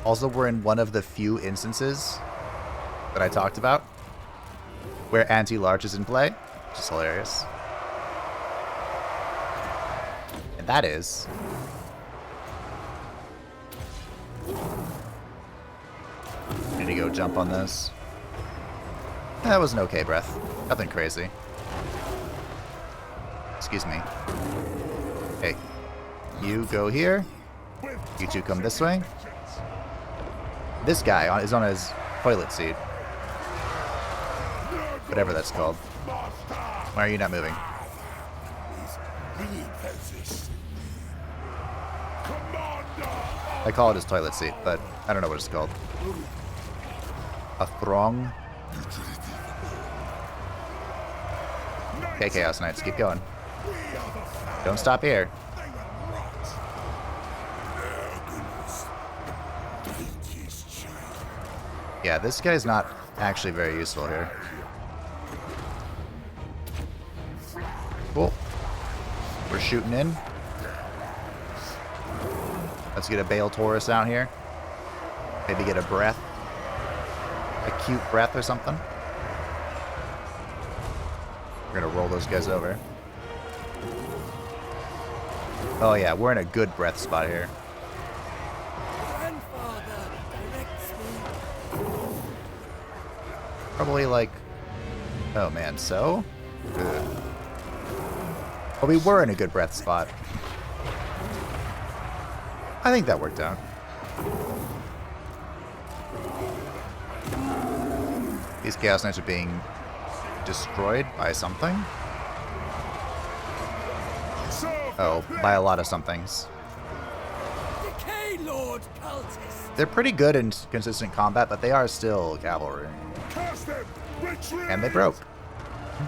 Also, we're in one of the few instances that I talked about where anti-large is in play, which is hilarious. And that is... Need to go jump on this. That was an okay breath. Nothing crazy. Excuse me. Hey. You go here. You two come this way. This guy is on his toilet seat. Whatever that's called. Why are you not moving? I call it his toilet seat, but I don't know what it's called. A throng? Okay, Chaos Knights, keep going. Don't stop here. Yeah, this guy's not actually very useful here. Cool. We're shooting in. Let's get a Bale Taurus out here. Maybe get a breath. A cute breath or something. We're gonna roll those guys over. Oh yeah, we're in a good breath spot here. Grandfather directs me. Probably like... Oh man, so? Ugh. Well, we were in a good breath spot. I think that worked out. These Chaos Knights are being destroyed by something. Oh, by a lot of somethings. Decay, Lord Cultist. They're pretty good in consistent combat, but they are still cavalry. Curse them! Retreat! And they broke.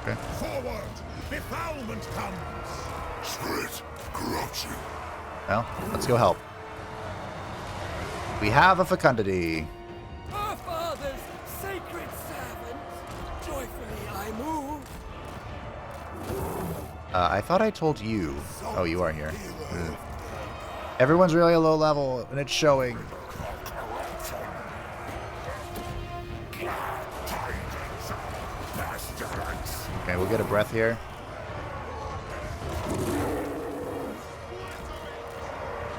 Okay. Forward! Befoulment comes! Spirit, corruption. Well, let's go help. We have a fecundity. Our father's sacred servant. Joyfully I move. I thought I told you. Oh, you are here. Ugh. Everyone's really a low level, and it's showing. Okay, we'll get a breath here.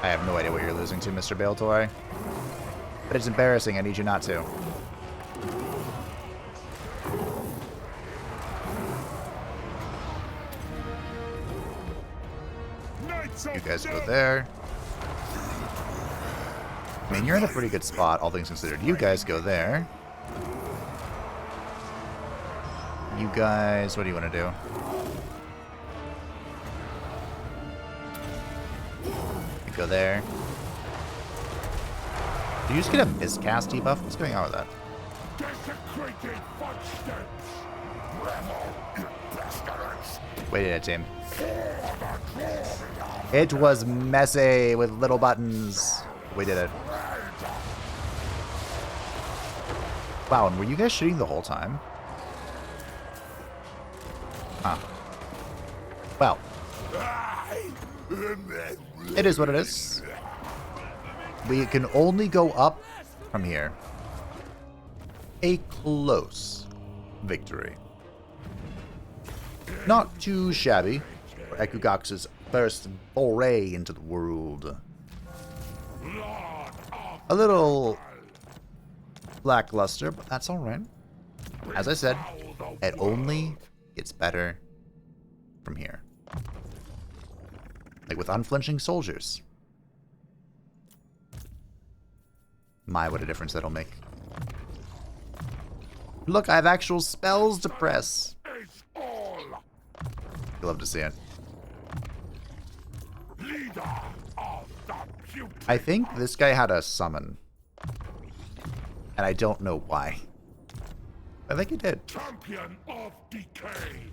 I have no idea what you're losing to, Mr. Baletoy. But it's embarrassing. I need you not to. You guys go there. I mean, you're in a pretty good spot, all things considered. You guys go there. You guys, what do you want to do? You go there. Did you just get a miscast debuff? What's going on with that? Desecrated footsteps. Revel in pestilence. Wait a team. It was messy with little buttons. We did it. Wow, and were you guys shooting the whole time? Huh. Well. It is what it is. We can only go up from here. A close victory. Not too shabby for Kugath's first foray into the world. A little lackluster, but that's alright. As I said, it only gets better from here. Like with unflinching soldiers. My, what a difference that'll make. Look, I have actual spells to press. You love to see it. I think this guy had a summon. And I don't know why. I think he did. Champion of decay.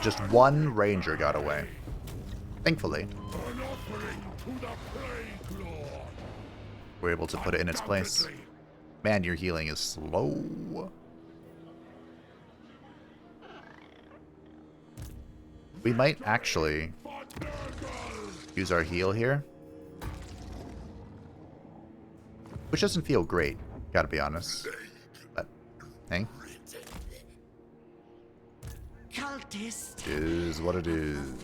Just one ranger got away. Thankfully. An offering to the Plague Lord. We're able to put it in its place. Man, your healing is slow. We might actually use our heal here. Which doesn't feel great, gotta be honest. But, hey. Is what it is.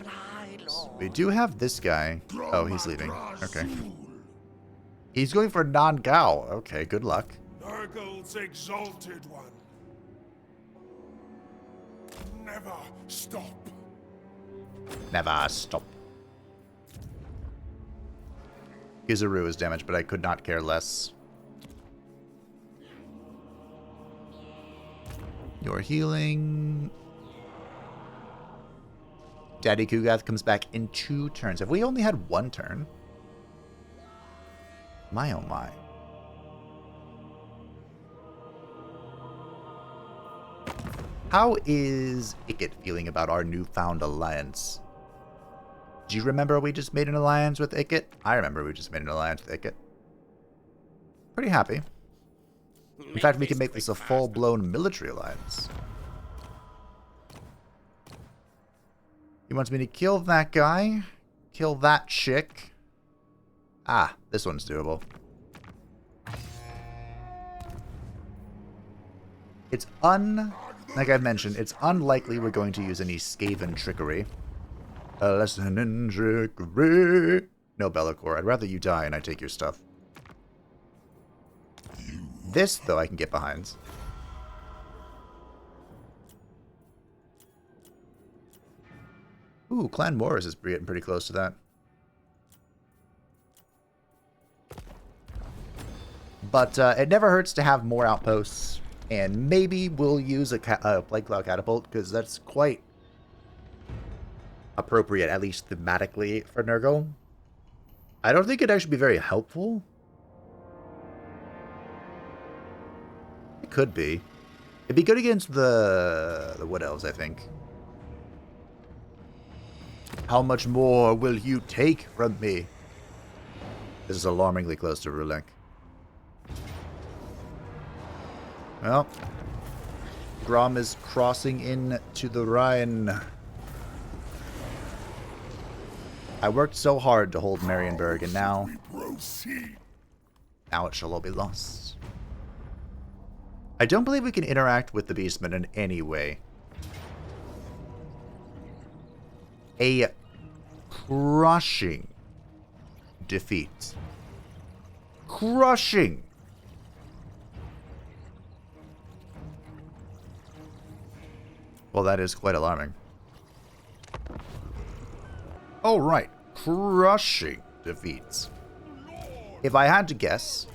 We do have this guy. Oh, he's leaving. Okay. He's going for non-Gao. Okay, good luck. Nurgle's exalted one. Never stop. Never stop. Kizaru is damaged, but I could not care less. Your healing. Daddy Kugath comes back in 2 turns. Have we only had 1 turn? My oh my. How is Ikit feeling about our newfound alliance? Do you remember we just made an alliance with Ikit? I remember we just made an alliance with Ikit. Pretty happy. In fact, we can make this a full-blown military alliance. He wants me to kill that guy, kill that chick. Ah, this one's doable. It's like I've mentioned, it's unlikely we're going to use any Skaven trickery. A lesson in trickery. No, Be'lakor, I'd rather you die and I take your stuff. This, though, I can get behind. Ooh, Clan Morris is getting pretty close to that. But it never hurts to have more outposts. And maybe we'll use a Plague Cloud Catapult, because that's quite appropriate, at least thematically, for Nurgle. I don't think it'd actually be very helpful. It could be. It'd be good against the Wood Elves, I think. How much more will you take from me? This is alarmingly close to Rulek. Well, Grom is crossing into the Rhine. I worked so hard to hold Marienburg, and now it shall all be lost. I don't believe we can interact with the Beastmen in any way. A crushing defeat. Crushing. Well, that is quite alarming. Alright, crushing defeats. If I had to guess,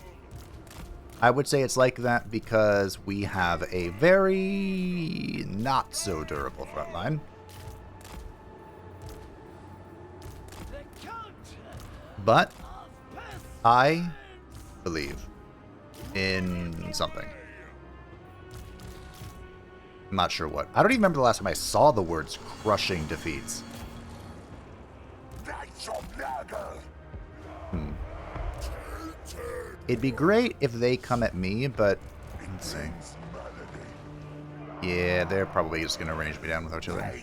I would say it's like that because we have a very not so durable front line. But I believe in something. I'm not sure what. I don't even remember the last time I saw the words crushing defeats. It'd be great if they come at me, but let's see. Yeah, they're probably just going to range me down with artillery.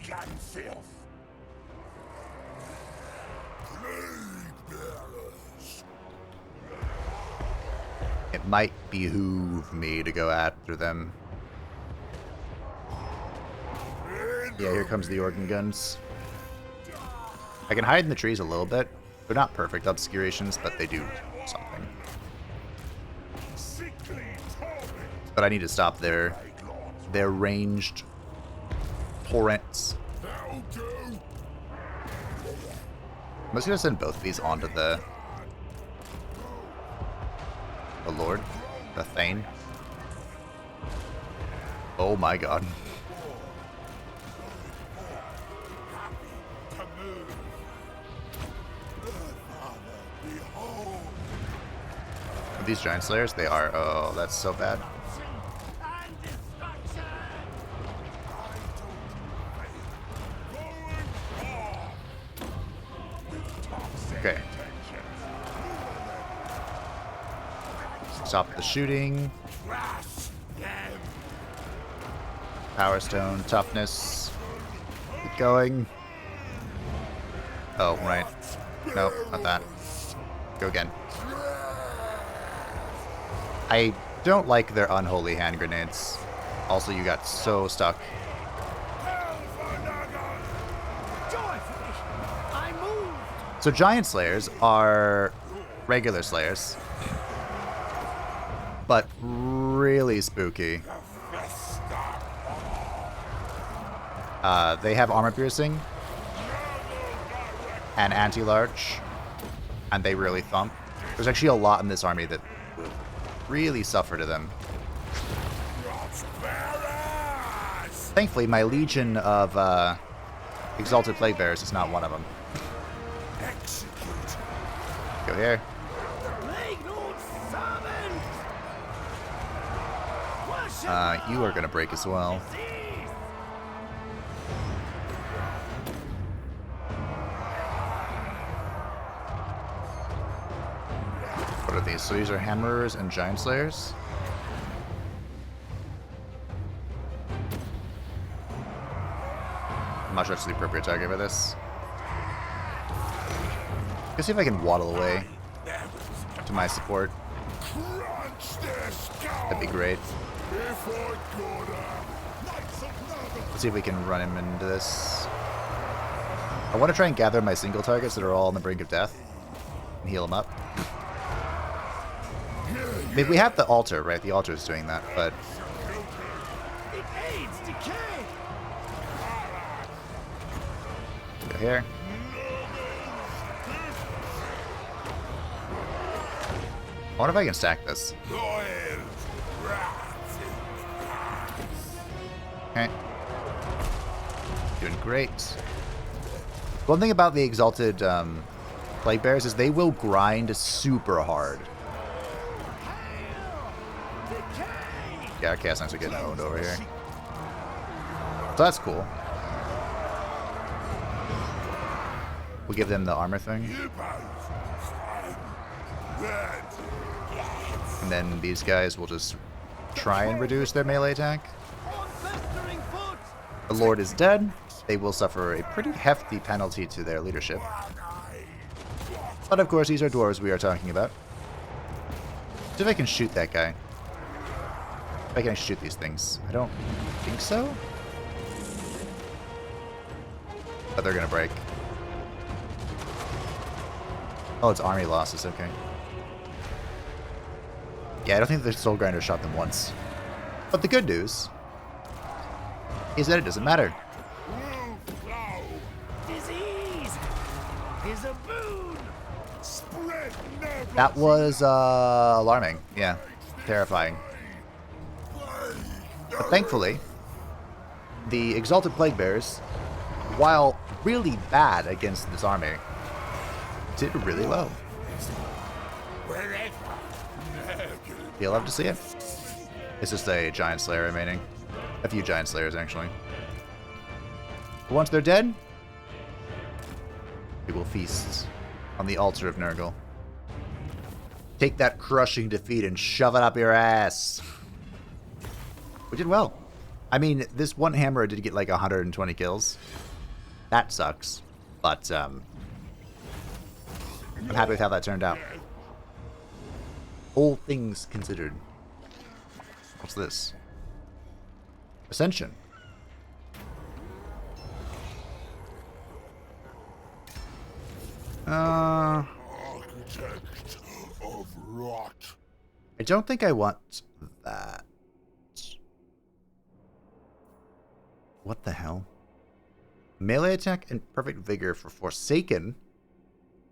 It might behoove me to go after them. Yeah, here comes the organ guns. I can hide in the trees a little bit. They're not perfect obscurations, but they do something. But I need to stop their ranged torrents. I'm just gonna send both of these onto the Lord, the Thane. Oh my god. Are these giant slayers? They are. Oh, that's so bad. Okay. Stop the shooting. Power Stone, toughness. Keep going. Oh, right. Nope, not that. Go again. I don't like their unholy hand grenades. Also, you got so stuck. So giant slayers are regular slayers, but really spooky. They have armor piercing and anti-large, and they really thump. There's actually a lot in this army that will really suffer to them. Thankfully, my legion of Exalted Plague Bearers is not one of them. Go here. You are going to break as well. What are these? So these are Hammerers and Giant Slayers? I'm not sure that's the appropriate target for this. Let's see if I can waddle away to my support. That'd be great. Let's see if we can run him into this. I want to try and gather my single targets that are all on the brink of death and heal them up. I mean, we have the altar, right? The altar is doing that, but... Go here. I wonder if I can stack this. Okay. Doing great. One thing about the Exalted Plague Bears is they will grind super hard. Yeah, our Chaos Knights are getting owned over here. So that's cool. We'll give them the armor thing. And then these guys will just try and reduce their melee attack. The Lord is dead. They will suffer a pretty hefty penalty to their leadership. But of course, these are dwarves we are talking about. See if I can shoot that guy. If I can shoot these things. I don't think so. But they're gonna break. Oh, it's army losses, okay. Yeah, I don't think the Soul Grinder shot them once. But the good news is that it doesn't matter. is a boon. Spread never. That was alarming. Yeah, terrifying. But thankfully, the Exalted Plague Bears, while really bad against this army, did really well. You'll love to see it. It's just a Giant Slayer remaining. A few Giant Slayers, actually. But once they're dead, we will feast on the altar of Nurgle. Take that crushing defeat and shove it up your ass. We did well. I mean, this one hammer did get like 120 kills. That sucks. But, I'm happy with how that turned out. All things considered. What's this? Ascension. Architect of rot. I don't think I want that. What the hell? Melee attack and perfect vigor for Forsaken,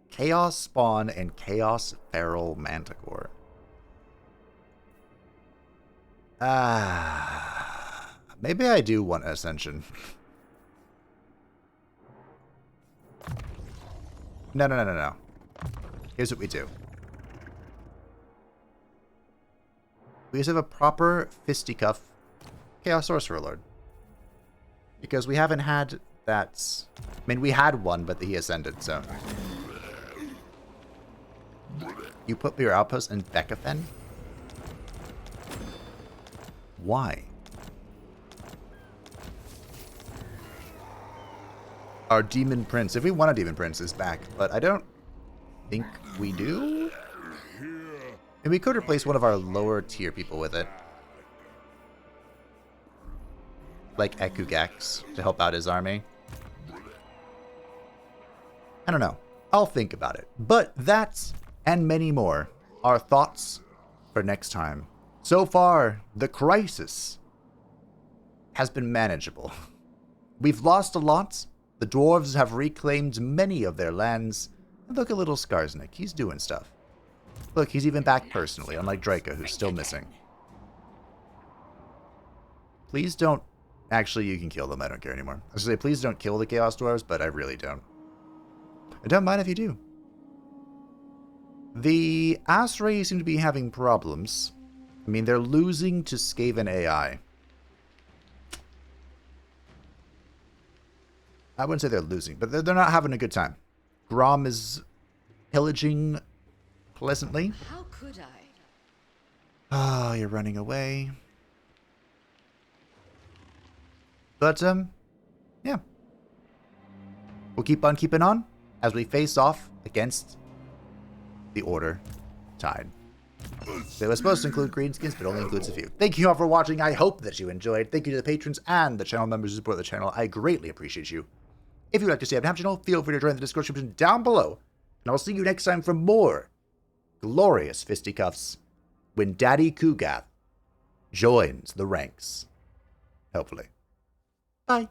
Chaos Spawn, and Chaos Feral Manticore. Maybe I do want Ascension. No. Here's what we do. We just have a proper fisticuff Chaos Sorcerer Lord. Because we haven't had that... I mean, we had one, but he ascended, so... You put your outpost in Beckafen? Why? Our Demon Prince. If we want a Demon Prince, is back. But I don't think we do. And we could replace one of our lower tier people with it. Like Kugath to help out his army. I don't know. I'll think about it. But that and many more are thoughts for next time. So far, the crisis has been manageable. We've lost a lot. The dwarves have reclaimed many of their lands. And look at little Skarsnik. He's doing stuff. Look, he's even back personally, unlike Draco, who's still missing. Please don't... Actually, you can kill them. I don't care anymore. I was going to say, please don't kill the Chaos Dwarves, but I really don't. I don't mind if you do. The Asray seem to be having problems. I mean, they're losing to Skaven AI. I wouldn't say they're losing, but they're not having a good time. Grom is pillaging pleasantly. How could I? Ah, you're running away. But, yeah. We'll keep on keeping on as we face off against the Order Tide. It was supposed to include Greenskins, but only includes a few. Thank you all for watching. I hope that you enjoyed. Thank you to the patrons and the channel members who support the channel. I greatly appreciate you. If you'd like to see the channel, feel free to join the description down below. And I'll see you next time for more glorious fisticuffs when Daddy Kugath joins the ranks. Hopefully. Bye.